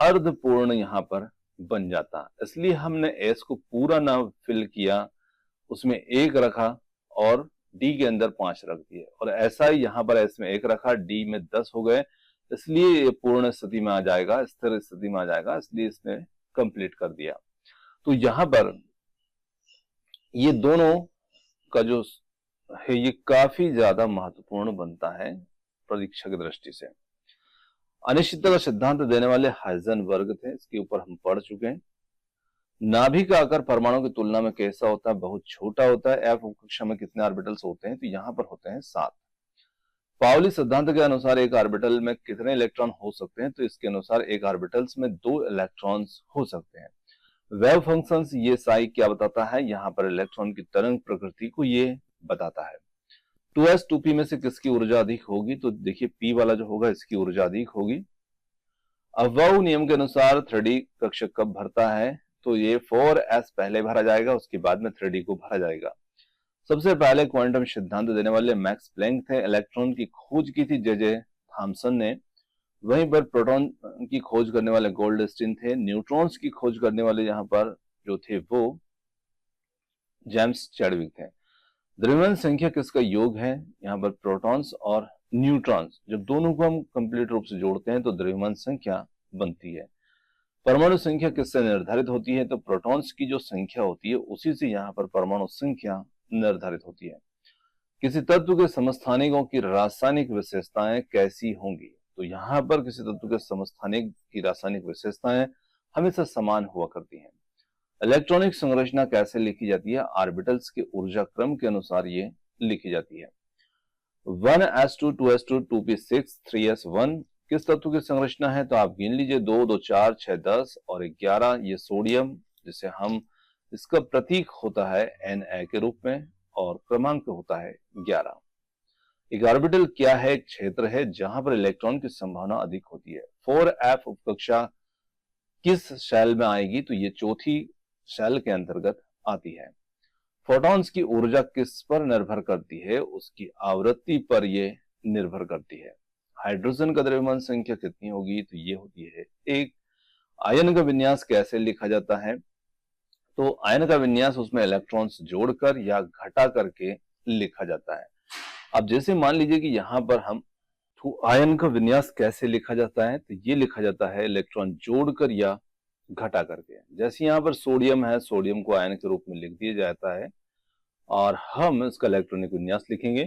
अर्धपूर्ण यहां पर बन जाता। इसलिए हमने एस को पूरा ना फिल किया, उसमें 1 रखा और डी के अंदर 5 रख दिए, और ऐसा ही यहां पर एस में 1 रखा, डी में 10 हो गए, इसलिए ये पूर्ण स्थिति में आ जाएगा, स्थिर स्थिति में आ जाएगा, इसलिए इसने कंप्लीट कर दिया। तो यहां पर ये दोनों का जो है ये काफी ज्यादा महत्वपूर्ण बनता है परीक्षा की दृष्टि से। अनिश्चितता का सिद्धांत देने वाले हाइजेनबर्ग थे, इसके ऊपर हम पढ़ चुके हैं। नाभिक का आकार परमाणु की तुलना में कैसा होता है, बहुत छोटा होता है। एफ कक्षा में कितने ऑर्बिटल्स होते हैं, तो यहां पर होते हैं 7। पाउली सिद्धांत के अनुसार एक ऑर्बिटल में कितने इलेक्ट्रॉन हो सकते हैं, तो इसके अनुसार एक ऑर्बिटल्स में 2 इलेक्ट्रॉन्स हो सकते हैं। वेव फंक्शंस, ये साई क्या बताता है, यहाँ पर इलेक्ट्रॉन की तरंग प्रकृति को ये बताता है। 2s 2p में से किसकी ऊर्जा अधिक होगी, तो देखिए p वाला जो होगा इसकी ऊर्जा अधिक होगी। अफवाऊ नियम के अनुसार 3D कक्षक कब भरता है, तो ये 4s पहले भरा जाएगा, उसके बाद में 3D को भरा जाएगा। सबसे पहले क्वांटम सिद्धांत देने वाले मैक्स प्लैंक थे। इलेक्ट्रॉन की खोज की थी जे थॉमसन ने। वहीं पर प्रोटॉन की खोज करने वाले गोल्डस्टीन थे। न्यूट्रॉन्स की खोज करने वाले यहाँ पर जो थे वो जेम्स चैडविक थे। द्रव्यमान संख्या किसका योग है, यहाँ पर प्रोटॉन्स और न्यूट्रॉन्स, जब दोनों को हम कंप्लीट रूप से जोड़ते हैं तो द्रव्यमान संख्या बनती है। परमाणु संख्या किससे निर्धारित होती है, तो प्रोटॉन्स की जो संख्या होती है उसी से यहाँ पर परमाणु संख्या निर्धारित होती है। किसी तत्व के समस्थानिकों की रासायनिक विशेषताएं कैसी होंगी, तो यहाँ पर किसी तत्व के समस्थानिक की रासायनिक विशेषताएं हमेशा समान हुआ करती हैं। इलेक्ट्रॉनिक संरचना कैसे लिखी जाती है, ऑर्बिटल्स के ऊर्जा क्रम के अनुसार ये लिखी जाती है। 1s2 2s2 2p6 3s1 किस तत्व की संरचना है, तो आप गिन लीजिए 2 2 4 6 10 और 11। ये सोडियम, जिसे हम इसका प्रतीक होता है Na के रूप में और क्रमांक होता है 11। एक ऑर्बिटल क्या है, एक क्षेत्र है जहां पर इलेक्ट्रॉन की संभावना अधिक होती है। 4f उपकक्षा किस शैल में आएगी, तो ये चौथी शैल के अंतर्गत आती है। फोटॉन्स की ऊर्जा किस पर निर्भर करती है, उसकी आवृत्ति पर यह निर्भर करती है। हाइड्रोजन का द्रव्यमान संख्या कितनी होगी, तो ये होती है 1। आयन का विन्यास कैसे लिखा जाता है, तो आयन का विन्यास उसमें इलेक्ट्रॉन्स जोड़कर या घटा करके लिखा जाता है। अब जैसे मान लीजिए कि यहां पर हम आयन का विन्यास कैसे लिखा जाता है, तो ये लिखा जाता है इलेक्ट्रॉन जोड़कर या घटा करके। जैसे यहाँ पर सोडियम है, सोडियम को आयन के रूप में लिख दिया जाता है और हम इसका इलेक्ट्रॉनिक विन्यास लिखेंगे,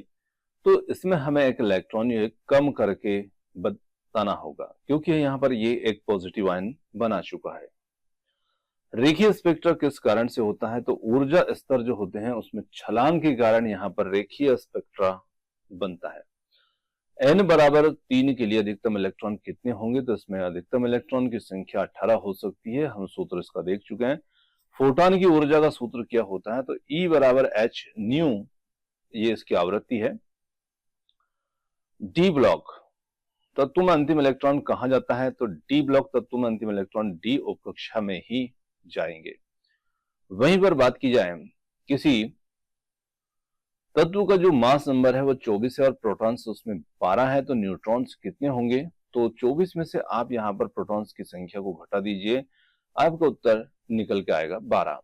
तो इसमें हमें एक इलेक्ट्रॉन कम करके बताना होगा, क्योंकि यहाँ पर ये एक पॉजिटिव आयन बना चुका है। रेखीय स्पेक्ट्रा किस कारण से होता है, तो ऊर्जा स्तर जो होते हैं उसमें छलांग के कारण यहाँ पर रेखीय स्पेक्ट्रा बनता है। n बराबर 3 के लिए अधिकतम इलेक्ट्रॉन कितने होंगे, तो इसमें अधिकतम इलेक्ट्रॉन की संख्या 18 हो सकती है। हम सूत्र इसका देख चुके हैं। फोटॉन की ऊर्जा का सूत्र क्या होता है, तो E बराबर h न्यू, ये इसकी आवृत्ति है। डी ब्लॉक तत्व में अंतिम इलेक्ट्रॉन कहां जाता है, तो डी ब्लॉक तत्व में अंतिम इलेक्ट्रॉन डी उपकक्षा में ही जाएंगे। वहीं पर बात की जाए किसी तत्व का जो मास नंबर है वो 24 है और प्रोटॉन्स उसमें 12 है, तो न्यूट्रॉन्स कितने होंगे, तो 24 में से आप यहां पर प्रोटॉन्स की संख्या को घटा दीजिए, आपका उत्तर निकल के आएगा 12।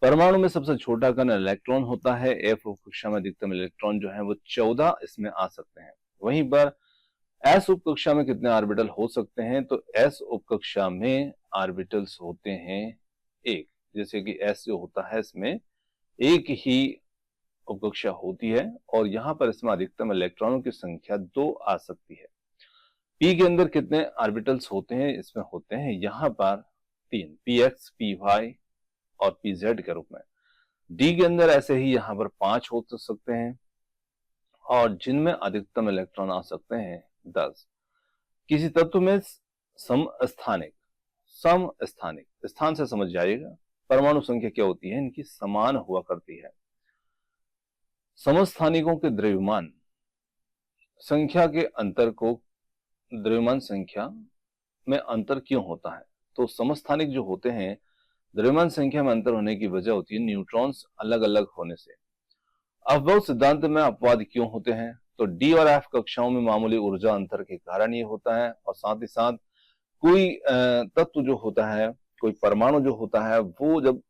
परमाणु में सबसे छोटा कण इलेक्ट्रॉन होता है। एफ उपकक्षा में अधिकतम इलेक्ट्रॉन जो है वो 14 इसमें आ सकते हैं। वहीं पर एस उपकक्षा में कितने ऑर्बिटल हो सकते हैं, तो एस उपकक्षा में ऑर्बिटल्स होते हैं 1। जैसे कि एस जो होता है इसमें एक ही उपकक्षा होती है और यहां पर इसमें अधिकतम इलेक्ट्रॉनों की संख्या 2 आ सकती है। पी के अंदर कितने ऑर्बिटल्स होते हैं, इसमें होते हैं यहां पर 3, px py और pz के रूप में। डी के अंदर ऐसे ही यहां पर 5 हो सकते हैं और जिनमें अधिकतम इलेक्ट्रॉन आ सकते हैं 10। किसी तत्व में समस्थानिक, समस्थानिक स्थान से समझ जाइएगा, परमाणु संख्या क्या होती है, इनकी समान हुआ करती है। समस्थानिकों के द्रव्यमान संख्या के अंतर को, द्रव्यमान संख्या में अंतर क्यों होता है? तो समस्थानिक जो होते हैं, द्रव्यमान संख्या में अंतर होने की वजह होती है न्यूट्रॉन्स अलग अलग होने से। अपवाद सिद्धांत में अपवाद क्यों होते हैं? तो डी और एफ कक्षाओं में मामूली ऊर्जा अंतर के कारण ये होता है, और साथ ही साथ कोई तत्व जो होता है, कोई परमाणु जो होता है, वो जब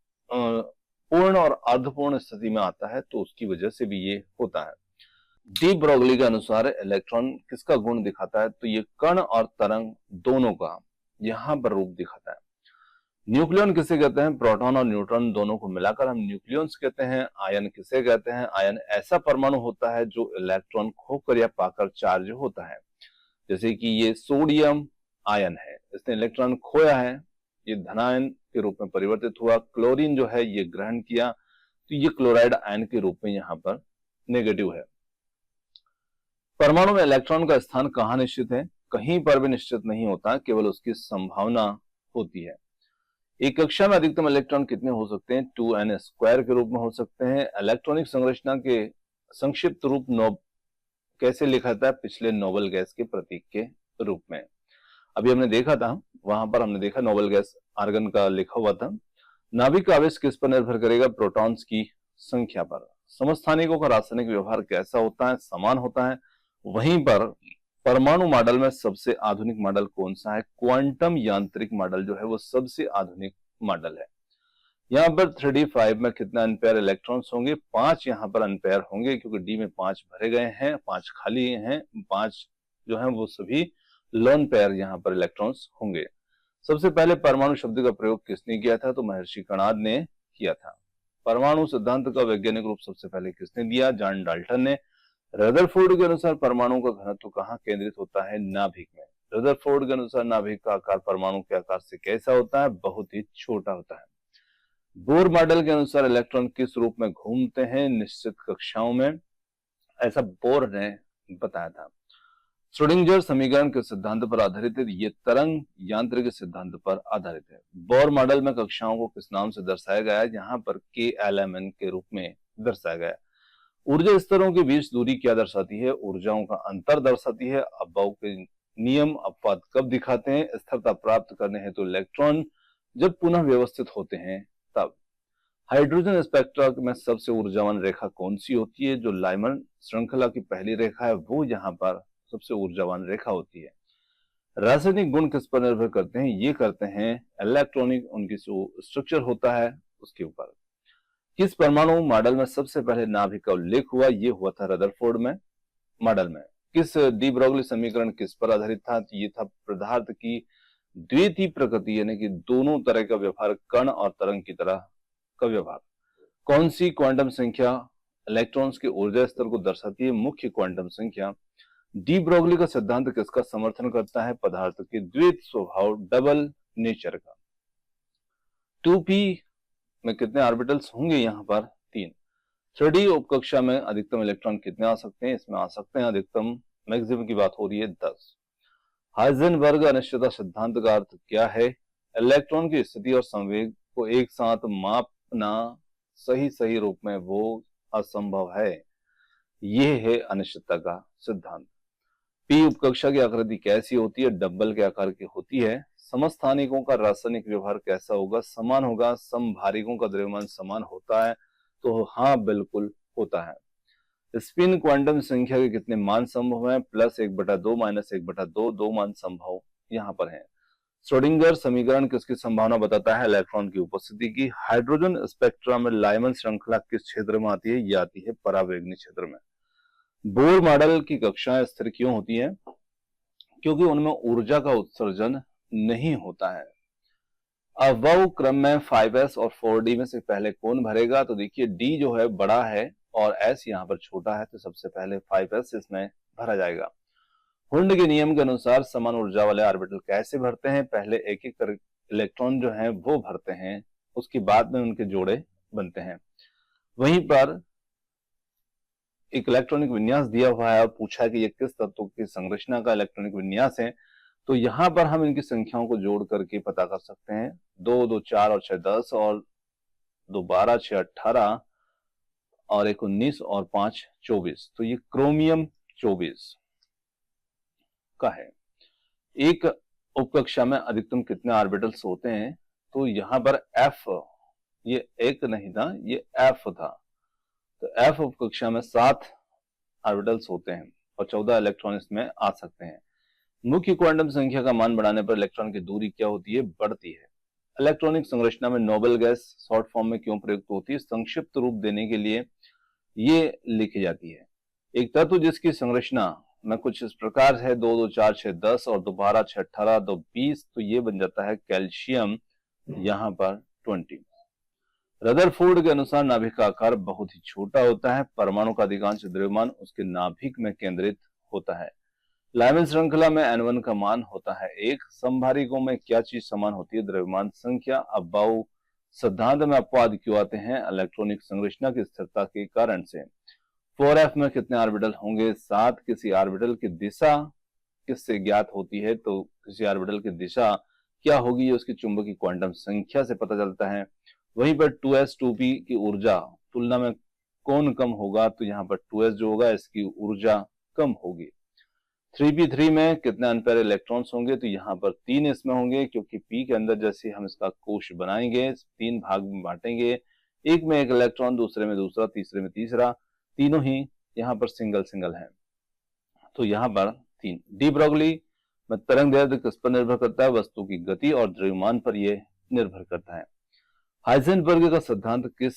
पूर्ण और अर्धपूर्ण स्थिति में आता है तो उसकी वजह से भी ये होता है। डी ब्रोगली के अनुसार इलेक्ट्रॉन किसका गुण दिखाता है? तो ये कण और तरंग दोनों का यहां पर रूप दिखाता है। न्यूक्लियन किसे कहते हैं? प्रोटॉन और न्यूट्रॉन दोनों को मिलाकर हम न्यूक्लियंस कहते हैं। आयन किसे कहते हैं? आयन ऐसा परमाणु होता है जो इलेक्ट्रॉन खोकर या पाकर चार्ज होता है। जैसे कि ये सोडियम आयन है, इसने इलेक्ट्रॉन खोया है, ये धनायन के रूप में परिवर्तित हुआ। क्लोरीन जो है ये ग्रहण किया, तो ये क्लोराइड आयन के रूप में यहाँ पर नेगेटिव है। परमाणु में इलेक्ट्रॉन का स्थान कहाँ निश्चित है? कहीं पर भी निश्चित नहीं होता, केवल उसकी संभावना होती है। एक कक्षा में अधिकतम इलेक्ट्रॉन कितने हो सकते हैं? 2n² के रूप में हो सकते हैं। इलेक्ट्रॉनिक संरचना के संक्षिप्त रूप कैसे लिखा था? पिछले नोबेल गैस के प्रतीक के रूप में। अभी हमने देखा था, वहां पर हमने देखा नोबेल गैस आर्गन का लिखा हुआ था। नाभिक का आवेश किस पर निर्भर करेगा? प्रोटॉन्स की संख्या पर। समस्थानिकों का रासायनिक व्यवहार कैसा होता है? समान होता है। वहीं पर परमाणु मॉडल में सबसे आधुनिक मॉडल कौन सा है? क्वांटम यांत्रिक मॉडल जो है वो सबसे आधुनिक मॉडल है। यहाँ पर 3d5 में कितना अनपेयर इलेक्ट्रॉन्स होंगे? 5 यहाँ पर अनपेयर होंगे, क्योंकि डी में 5 भरे गए हैं, 5 खाली हैं, 5 जो है वो सभी लोन पेयर यहाँ पर इलेक्ट्रॉन्स होंगे। सबसे पहले परमाणु शब्द का प्रयोग किसने किया था? तो महर्षि कणाद ने किया था। परमाणु सिद्धांत का वैज्ञानिक रूप सबसे पहले किसने दिया? जॉन डाल्टन ने। रदरफोर्ड के अनुसार परमाणु का घनत्व कहाँ केंद्रित होता है? नाभिक में। रदरफोर्ड के अनुसार नाभिक का आकार परमाणु के आकार से कैसा होता है? बहुत ही छोटा होता है। बोर मॉडल के अनुसार इलेक्ट्रॉन किस रूप में घूमते हैं निश्चित कक्षाओं में? ऐसा बोर ने बताया था। श्रोडिंगर समीकरण के सिद्धांत पर आधारित है, ये तरंग यांत्रिक सिद्धांत पर आधारित है। बोर मॉडल में कक्षाओं को किस नाम से दर्शाया गया है? यहाँ पर KLMN के रूप में दर्शाया गया है। ऊर्जा स्तरों के बीच दूरी क्या दर्शाती है? ऊर्जाओं का अंतर दर्शाती है। अपवाद के नियम अपवाद कब दिखाते हैं? स्थिरता प्राप्त करने हेतु इलेक्ट्रॉन जब पुनः व्यवस्थित होते हैं तब। हाइड्रोजन स्पेक्ट्रा में सबसे ऊर्जावान रेखा कौन सी होती है? जो लाइमन श्रृंखला की पहली रेखा है वो यहाँ पर सबसे ऊर्जावान रेखा होती है। रासायनिक गुण किस पर निर्भर करते हैं? ये करते हैं इलेक्ट्रॉनिक, उनकी जो स्ट्रक्चर होता है उसके ऊपर। किस परमाणु मॉडल में सबसे पहले नाभिक का उल्लेख हुआ? ये हुआ था रदरफोर्ड में मॉडल में। किस डी ब्रोगली समीकरण किस पर आधारित था? तो ये था पदार्थ की द्वितीय प्रकृति, यानी कि दोनों तरह का व्यवहार, कण और तरंग की तरह का व्यवहार। कौन सी क्वांटम संख्या इलेक्ट्रॉन्स के ऊर्जा स्तर को दर्शाती है? मुख्य क्वांटम संख्या। डी ब्रोगली का सिद्धांत किसका समर्थन करता है? पदार्थ के द्वैत स्वभाव, डबल नेचर का। 2p में कितने ऑर्बिटल्स होंगे? यहाँ पर 3। 3D उपकक्षा में अधिकतम इलेक्ट्रॉन कितने आ सकते हैं? इसमें आ सकते हैं अधिकतम, मैक्सिमम की बात हो रही है 10। हाइजेनबर्ग अनिश्चितता सिद्धांत का अर्थ क्या है? इलेक्ट्रॉन की स्थिति और संवेग को एक साथ मापना सही रूप में वो असंभव है। यह है अनिश्चितता का सिद्धांत। पी उपकक्षा की आकृति कैसी होती है? डबल के आकार की होती है। समस्थानिकों का रासायनिक व्यवहार कैसा होगा? समान होगा। समभारिकों का द्रव्यमान समान होता है? तो हाँ, बिल्कुल होता है। स्पिन क्वांटम संख्या के कितने मान संभव हैं? +1/2 -1/2, 2 मान संभव यहाँ पर हैं। श्रोडिंगर समीकरण किसकी संभावना बताता है? इलेक्ट्रॉन की उपस्थिति की। हाइड्रोजन स्पेक्ट्रा में लाइमन श्रृंखला किस क्षेत्र में आती है? ये आती है परावैगनी क्षेत्र में। बोर मॉडल की कक्षाएं स्थिर क्यों होती हैं? क्योंकि उनमें ऊर्जा का उत्सर्जन नहीं होता है। अवयव क्रम में 5s और 4d में से पहले कौन भरेगा? तो देखिए d जो है बड़ा है और s यहाँ पर छोटा है, तो सबसे पहले 5s इसमें भरा जाएगा। हुंड के नियम के अनुसार समान ऊर्जा वाले ऑर्बिटल कैसे भरते हैं? पहले एक एक इलेक्ट्रॉन जो है वो भरते हैं, उसके बाद में उनके जोड़े बनते हैं। वहीं पर एक इलेक्ट्रॉनिक विन्यास दिया हुआ है और पूछा है कि ये किस तत्व की संरचना का इलेक्ट्रॉनिक विन्यास है, तो यहां पर हम इनकी संख्याओं को जोड़ करके पता कर सकते हैं। 2, 2, 4 और 6, 10 और 2 12 6 18 और एक 19 और 5 24। तो ये क्रोमियम 24 का है। एक उपकक्षा में अधिकतम कितने ऑर्बिटल्स होते हैं? तो यहां पर एफ, ये एक नहीं था, ये एफ था। तो एफ उपकक्षा में 7 ऑर्बिटल्स होते हैं और 14 इलेक्ट्रॉन इसमें आ सकते हैं। मुख्य क्वांटम संख्या का मान बढ़ाने पर इलेक्ट्रॉन की दूरी क्या होती है? बढ़ती है। इलेक्ट्रॉनिक संरचना में नोबेल गैस शॉर्ट फॉर्म में क्यों प्रयुक्त होती है? संक्षिप्त रूप देने के लिए ये लिखी जाती है। एक तत्व जिसकी संरचना में कुछ इस प्रकार है 2 2 4 6 10 और 2 12 6 18 2 20, तो ये बन जाता है कैल्शियम, यहां पर 20। रदरफोर्ड के अनुसार नाभिक का आकार बहुत ही छोटा होता है। परमाणु का अधिकांश द्रव्यमान उसके नाभिक में केंद्रित होता है। लाइमन श्रृंखला में N1 का मान होता है 1। समभारिकों में क्या चीज समान होती है? द्रव्यमान संख्या। अबाउ सिद्धांत में अपवाद क्यों आते हैं? इलेक्ट्रॉनिक संरचना की स्थिरता के कारण से। 4f में कितने ऑर्बिटल होंगे? 7। किसी ऑर्बिटल की दिशा किससे ज्ञात होती है? तो किसी ऑर्बिटल की दिशा क्या होगी? उसकी चुंबकीय क्वांटम संख्या से पता चलता है। वहीं पर 2s 2p की ऊर्जा तुलना में कौन कम होगा? तो यहाँ पर 2s जो होगा इसकी ऊर्जा कम होगी। 3p3 में कितने अनपेयर इलेक्ट्रॉन्स होंगे? तो यहाँ पर 3 इसमें होंगे, क्योंकि p के अंदर जैसे हम इसका कोश बनाएंगे 3 भाग में बांटेंगे, एक में एक इलेक्ट्रॉन, दूसरे में दूसरा, तीसरे में तीसरा, तीनों ही यहाँ पर सिंगल सिंगल है, तो यहाँ पर 3। डी ब्रोगली में तरंग दैर्ध्य किस पर निर्भर करता है? वस्तु की गति और द्रव्यमान पर यह निर्भर करता है। हाइजेनबर्ग का सिद्धांत किस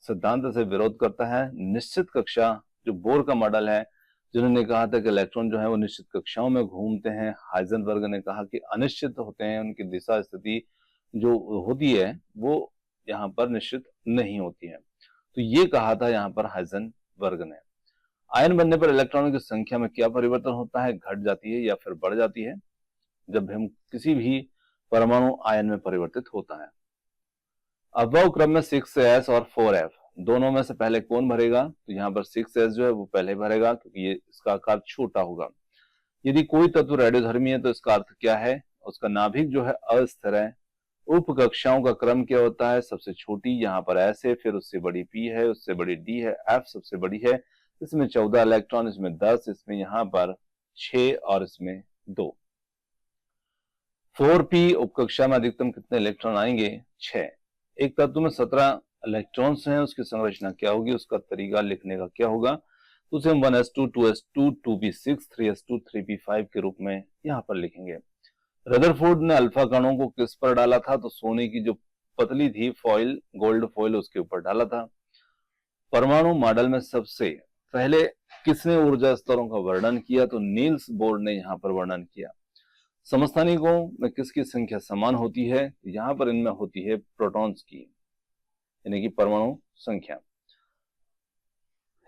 सिद्धांत से विरोध करता है? निश्चित कक्षा, जो बोर का मॉडल है, जिन्होंने कहा था कि इलेक्ट्रॉन जो है वो निश्चित कक्षाओं में घूमते हैं। हाइजेनबर्ग ने कहा कि अनिश्चित होते हैं, उनकी दिशा स्थिति जो होती है वो यहाँ पर निश्चित नहीं होती है। तो ये कहा था यहाँ पर हाइजेनबर्ग ने। आयन बनने पर इलेक्ट्रॉनों की संख्या में क्या परिवर्तन होता है? घट जाती है या फिर बढ़ जाती है जब हम किसी भी परमाणु आयन में परिवर्तित होता है। अवयव क्रम में 6s और 4f दोनों में से पहले कौन भरेगा? तो यहाँ पर 6s जो है वो पहले भरेगा, क्योंकि ये इसका आकार छोटा होगा। यदि कोई तत्व रेडियोधर्मी है तो इसका अर्थ क्या है? उसका नाभिक जो है अस्थिर है। उप कक्षाओं का क्रम क्या होता है? सबसे छोटी यहाँ पर s है, फिर उससे बड़ी p है, उससे बड़ी d है, f सबसे बड़ी है, इसमें 14 इलेक्ट्रॉन, इसमें 10, इसमें यहाँ पर 6 और इसमें 2। 4p उपकक्षा में अधिकतम कितने इलेक्ट्रॉन आएंगे? 6। एक तत्व में 17 इलेक्ट्रॉन्स हैं, उसकी संरचना क्या होगी? उसका तरीका लिखने का क्या होगा? तो उसे हम 1s2 2s2 2p6 3s2 3p5 के रूप में यहाँ पर लिखेंगे। रदरफोर्ड ने अल्फा कणों को किस पर डाला था? तो सोने की जो पतली थी फॉइल, गोल्ड फॉइल, उसके ऊपर डाला था। परमाणु मॉडल में सबसे पहले किसने ऊर्जा स्तरों का वर्णन किया? तो नील्स बोर ने यहाँ पर वर्णन किया। समस्थानिकों में किसकी संख्या समान होती है? यहाँ पर इनमें होती है प्रोटॉन्स की, यानी कि परमाणु संख्या।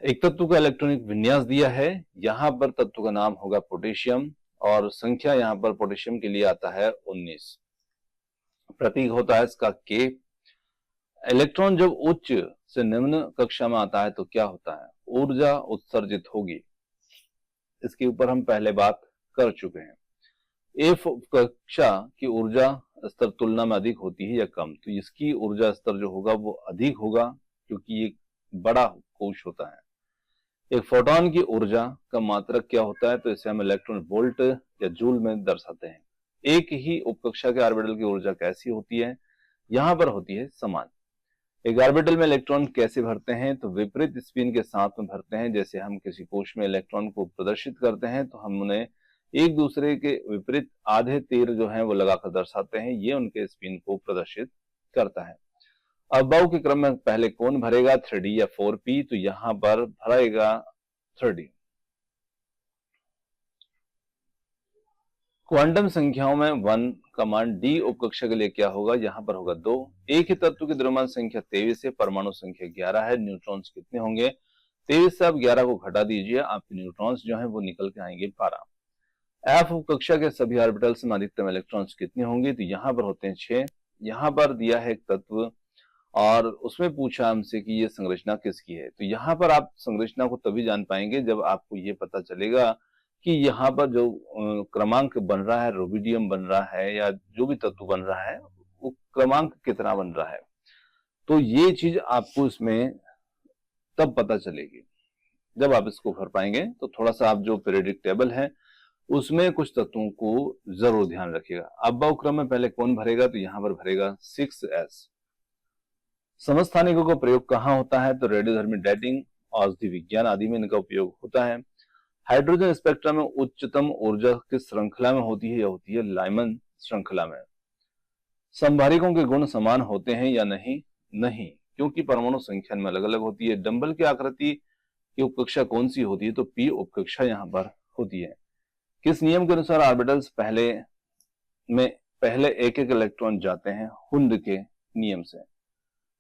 एक तत्व का इलेक्ट्रॉनिक विन्यास दिया है, यहाँ पर तत्व का नाम होगा पोटेशियम और संख्या यहाँ पर पोटेशियम के लिए आता है 19। प्रतीक होता है इसका K। इलेक्ट्रॉन जब उच्च से निम्न कक्षा में आता है तो क्या होता है? ऊर्जा उत्सर्जित होगी। इसके ऊपर हम पहले बात कर चुके हैं। एफ कक्षा की ऊर्जा स्तर तुलना में अधिक होती है या कम? तो इसकी ऊर्जा स्तर जो होगा वो अधिक होगा, क्योंकि ये बड़ा कोश होता है। एक फोटोन की ऊर्जा का मात्रक क्या होता है? तो इसे हम इलेक्ट्रॉन वोल्ट या जूल में दर्शाते हैं। एक ही उपकक्षा के ऑर्बिटल की ऊर्जा कैसी होती है? यहां पर होती है समान। एक ऑर्बिटल में इलेक्ट्रॉन कैसे भरते हैं? तो विपरीत स्पिन के साथ में भरते हैं। जैसे हम किसी कोश में इलेक्ट्रॉन को प्रदर्शित करते हैं तो हम उन्हें एक दूसरे के विपरीत आधे तीर जो हैं वो लगाकर दर्शाते हैं, ये उनके स्पिन को प्रदर्शित करता है। अवयव के क्रम में पहले कौन भरेगा? 3d या 4p? तो यहां पर भरेगा 3d। क्वांटम संख्याओं में 1 का मान d उपकक्षा के लिए क्या होगा? यहां पर होगा 2। एक ही तत्व की द्रव्यमान संख्या 23 है, परमाणु संख्या 11 है, न्यूट्रॉन्स कितने होंगे? 23 से आप 11 को घटा दीजिए, आपके न्यूट्रॉन्स जो है वो निकल के आएंगे 12। एफ कक्षा के सभी ऑर्बिटल्स में अधिकतम इलेक्ट्रॉन्स कितने होंगे? तो यहाँ पर होते हैं 6। यहाँ पर दिया है एक तत्व और उसमें पूछा हमसे कि ये संरचना किसकी है। तो यहाँ पर आप संरचना को तभी जान पाएंगे जब आपको ये पता चलेगा कि यहाँ पर जो क्रमांक बन रहा है, रूबिडियम बन रहा है या जो भी तत्व बन रहा है, वो क्रमांक कितना बन रहा है। तो ये चीज आपको इसमें तब पता चलेगी जब आप इसको भर पाएंगे। तो थोड़ा सा आप जो पीरियोडिक टेबल है उसमें कुछ तत्वों को जरूर ध्यान रखिएगा। अब्बाव क्रम में पहले कौन भरेगा, तो यहां पर भरेगा 6s। समस्थानिकों का प्रयोग कहाँ होता है, तो रेडियोधर्मी डेटिंग, औषधि विज्ञान आदि में इनका उपयोग होता है। हाइड्रोजन स्पेक्ट्रम में उच्चतम ऊर्जा किस श्रृंखला में होती है, यह होती है लाइमन श्रृंखला में। संभारिकों के गुण समान होते हैं या नहीं, नहीं, क्योंकि परमाणु संख्या में अलग अलग होती है। डंबल की आकृति की उपकक्षा कौन सी होती है, तो पी उपकक्षा यहां पर होती है। किस नियम के अनुसार ऑर्बिटल्स पहले एक एक इलेक्ट्रॉन जाते हैं, हुंड के नियम से।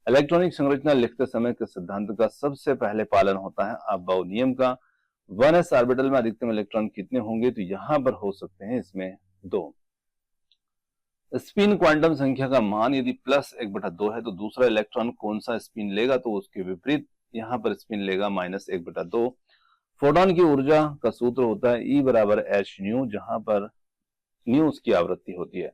इलेक्ट्रॉनिक संरचना लिखते समय किस सिद्धांत का सबसे पहले पालन होता है, अब्बाव नियम का। 1s ऑर्बिटल में अधिकतम इलेक्ट्रॉन कितने होंगे, तो यहां पर हो सकते हैं इसमें 2। स्पिन क्वांटम संख्या का मान यदि +1/2 है तो दूसरा इलेक्ट्रॉन कौन सा स्पिन लेगा, तो उसके विपरीत यहां पर स्पिन लेगा -1/2। फोटोन की ऊर्जा का सूत्र होता है E = h/ν, जहां पर न्यू उसकी आवृत्ति होती है।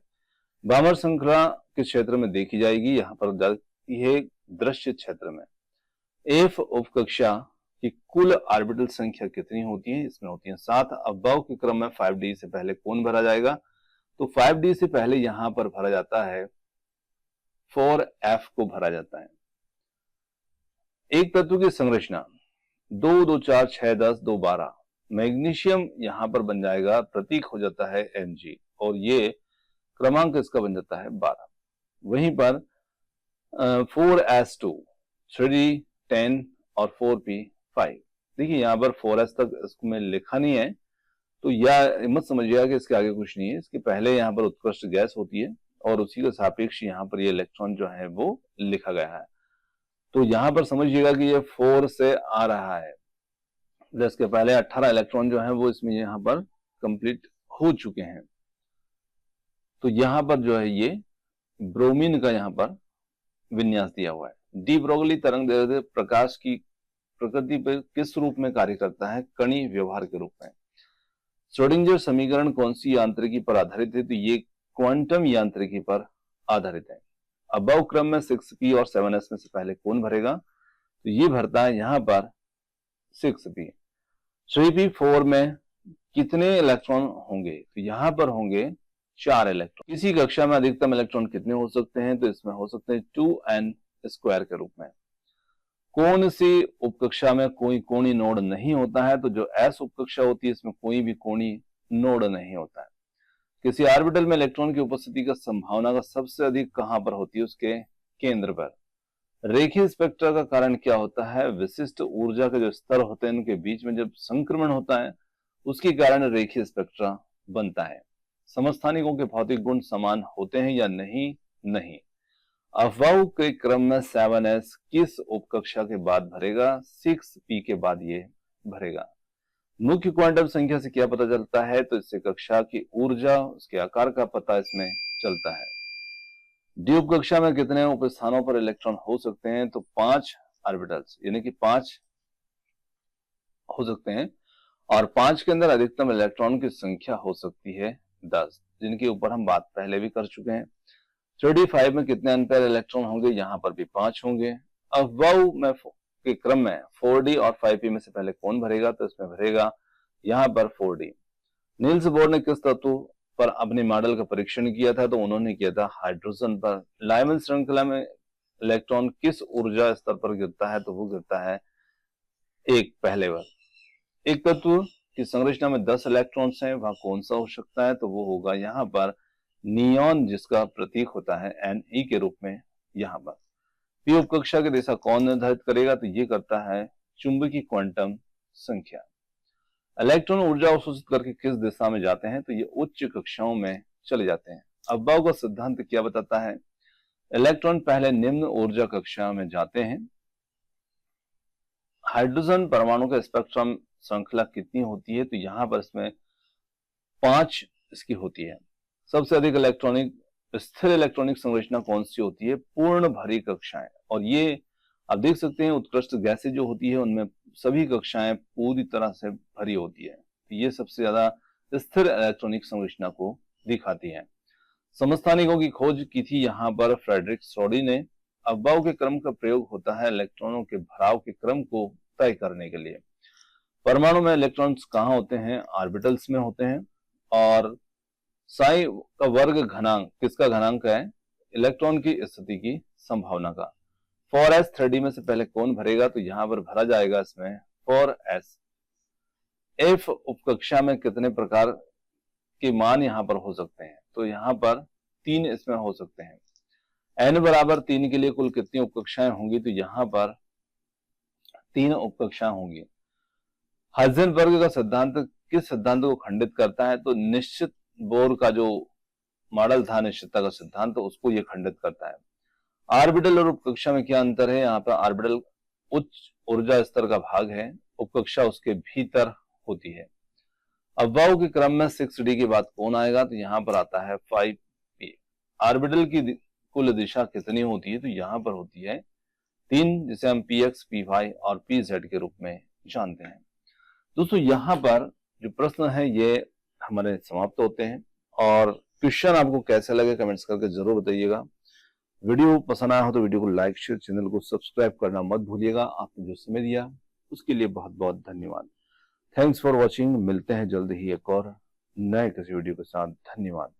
बामर श्रृंखला किस क्षेत्र में देखी जाएगी, यहां पर जाती है दृश्य क्षेत्र में। एफ उपकक्षा की कुल ऑर्बिटल संख्या कितनी होती है, इसमें होती है 7। अब्बाव के क्रम में 5d से पहले कौन भरा जाएगा, तो 5d से पहले यहां पर भरा जाता है 4f को भरा जाता है। एक तत्व की संरचना 2 2 4 6 10 2 12। मैग्नीशियम यहां पर बन जाएगा, प्रतीक हो जाता है Mg, और ये क्रमांक इसका बन जाता है 12। वहीं पर 4s2 3d 10 और 4p 5। देखिए यहां पर 4s तक इसमें लिखा नहीं है, तो यह मत समझिएगा कि इसके आगे कुछ नहीं है। इसके पहले यहां पर उत्कृष्ट गैस होती है और उसी के सापेक्ष यहां पर ये इलेक्ट्रॉन जो है वो लिखा गया है। तो यहां पर समझिएगा कि ये 4 से आ रहा है, इसके पहले 18 इलेक्ट्रॉन जो है वो इसमें यहां पर कंप्लीट हो चुके हैं। तो यहां पर जो है ये ब्रोमीन का यहां पर विन्यास दिया हुआ है। डी ब्रोगली तरंग दैर्ध्य प्रकाश की प्रकृति पर किस रूप में कार्य करता है, कणी व्यवहार के रूप में। श्रोडिंगर समीकरण कौन सी यांत्रिकी पर आधारित है, तो ये क्वांटम यांत्रिकी पर आधारित है। अबव क्रम में 6p और 7s में से पहले कौन भरेगा, तो ये भरता है यहां पर 6p। 3p4 में कितने इलेक्ट्रॉन होंगे, तो यहां पर होंगे 4 इलेक्ट्रॉन। किसी कक्षा में अधिकतम इलेक्ट्रॉन कितने हो सकते हैं, तो इसमें हो सकते हैं 2n² के रूप में। कौन सी उपकक्षा में कोई कोणीय नोड नहीं होता है, तो जो s उपकक्षा होती है इसमें कोई भी कोणीय नोड नहीं होता है। किसी ऑर्बिटल में इलेक्ट्रॉन की उपस्थिति का संभावना का सबसे अधिक कहां पर होती है, उसके केंद्र पर। रेखीय स्पेक्ट्रा का कारण क्या होता है, विशिष्ट ऊर्जा के जो स्तर होते हैं उनके बीच में जब संक्रमण होता है उसके कारण रेखीय स्पेक्ट्रा बनता है। समस्थानिकों के भौतिक गुण समान होते हैं या नहीं, नहीं। अफवाह के क्रम में 7s किस उपकक्षा के बाद भरेगा, 6p के बाद ये भरेगा। मुख्य क्वांटम संख्या से क्या पता चलता है, तो इससे कक्षा की ऊर्जा उसके आकार का पता इसमें चलता है। डी उपकक्षा में कितने उपस्थानों पर इलेक्ट्रॉन हो सकते हैं, तो 5 ऑर्बिटल्स यानी कि 5 हो सकते हैं, और 5 के अंदर अधिकतम इलेक्ट्रॉन की संख्या हो सकती है 10, जिनके ऊपर हम बात पहले भी कर चुके हैं। 3d5 में कितने अनपेयर इलेक्ट्रॉन होंगे, यहां पर भी 5 होंगे। अफवाह में के क्रम में 4d और 5p में से पहले कौन भरेगा, तो इसमें भरेगा यहां पर 4d। नील्स बोर ने किस तत्व पर अपने मॉडल का परीक्षण किया था, तो उन्होंने किया था हाइड्रोजन पर। लाइमन श्रृंखला में इलेक्ट्रॉन किस ऊर्जा स्तर पर गिरता है, तो वो गिरता है 1 पहले बार। एक तत्व की संरचना में 10 इलेक्ट्रॉन्स हैं, वहां कौन सा हो सकता है, तो वो होगा यहां पर नियॉन, जिसका प्रतीक होता है Ne के रूप में यहां पर। पी उपकक्षा की दिशा कौन निर्धारित करेगा, तो ये करता है चुंबकीय क्वांटम संख्या। इलेक्ट्रॉन ऊर्जा अवशोषित करके किस दिशा में जाते हैं, तो ये उच्च कक्षाओं में चले जाते हैं। अब्बाव का सिद्धांत क्या बताता है, इलेक्ट्रॉन पहले निम्न ऊर्जा कक्षा में जाते हैं। हाइड्रोजन परमाणु का स्पेक्ट्रम श्रृंखला कितनी होती है, तो यहां पर इसमें 5 इसकी होती है। सबसे अधिक स्थिर इलेक्ट्रॉनिक संरचना कौन सी होती है, पूर्ण भरी कक्षाएं। और ये आप देख सकते हैं उत्कृष्ट गैसें जो होती है उनमें सभी कक्षाएं पूरी तरह से भरी होती है, तो ये सबसे ज्यादा स्थिर इलेक्ट्रॉनिक संरचना को दिखाती है। समस्थानिकों की खोज की थी यहां पर फ्रेडरिक सोडी ने। अफवाहों के क्रम का प्रयोग होता है इलेक्ट्रॉनों के भराव के क्रम को तय करने के लिए। परमाणु में इलेक्ट्रॉन्स कहाँ होते हैं? ऑर्बिटल्स में होते हैं। और साई का वर्ग घनांक किसका घनांक है? इलेक्ट्रॉन की स्थिति की संभावना का। 4s 3D में से पहले कौन भरेगा? तो यहां पर भरा जाएगा इसमें 4s। f उपकक्षा में कितने प्रकार के मान यहां पर हो सकते हैं? तो यहां पर 3 इसमें हो सकते हैं। n बराबर 3 के लिए कुल कितनी उपकक्षाएं होंगी? तो यहां पर 3 उपकक्षाएं होंगी। हाइजेनबर्ग का सिद्धांत किस सिद्धांत को खंडित करता है? तो निश्चित बोर का जो मॉडल था निश्चितता का सिद्धांत, उसको यह खंडित करता है। ऑर्बिटल और उपकक्षा में क्या अंतर है? यहाँ पर ऑर्बिटल उच्च ऊर्जा स्तर का भाग है, उपकक्षा उसके भीतर होती है। अफवाहों के क्रम में 6D की बात कौन आएगा? तो यहाँ पर आता है 5p। ऑर्बिटल की कुल दिशा कितनी होती है? तो यहाँ पर होती है 3, जिसे हम px, py और pz के रूप में जानते हैं। दोस्तों यहाँ पर जो प्रश्न है ये हमारे समाप्त होते हैं, और क्वेश्चन आपको कैसे लगे कमेंट्स करके जरूर बताइएगा। वीडियो पसंद आया हो तो वीडियो को लाइक, शेयर, चैनल को सब्सक्राइब करना मत भूलिएगा। आपने जो समय दिया उसके लिए बहुत बहुत धन्यवाद। Thanks for watching. मिलते हैं जल्द ही एक और नए किसी वीडियो के साथ। धन्यवाद।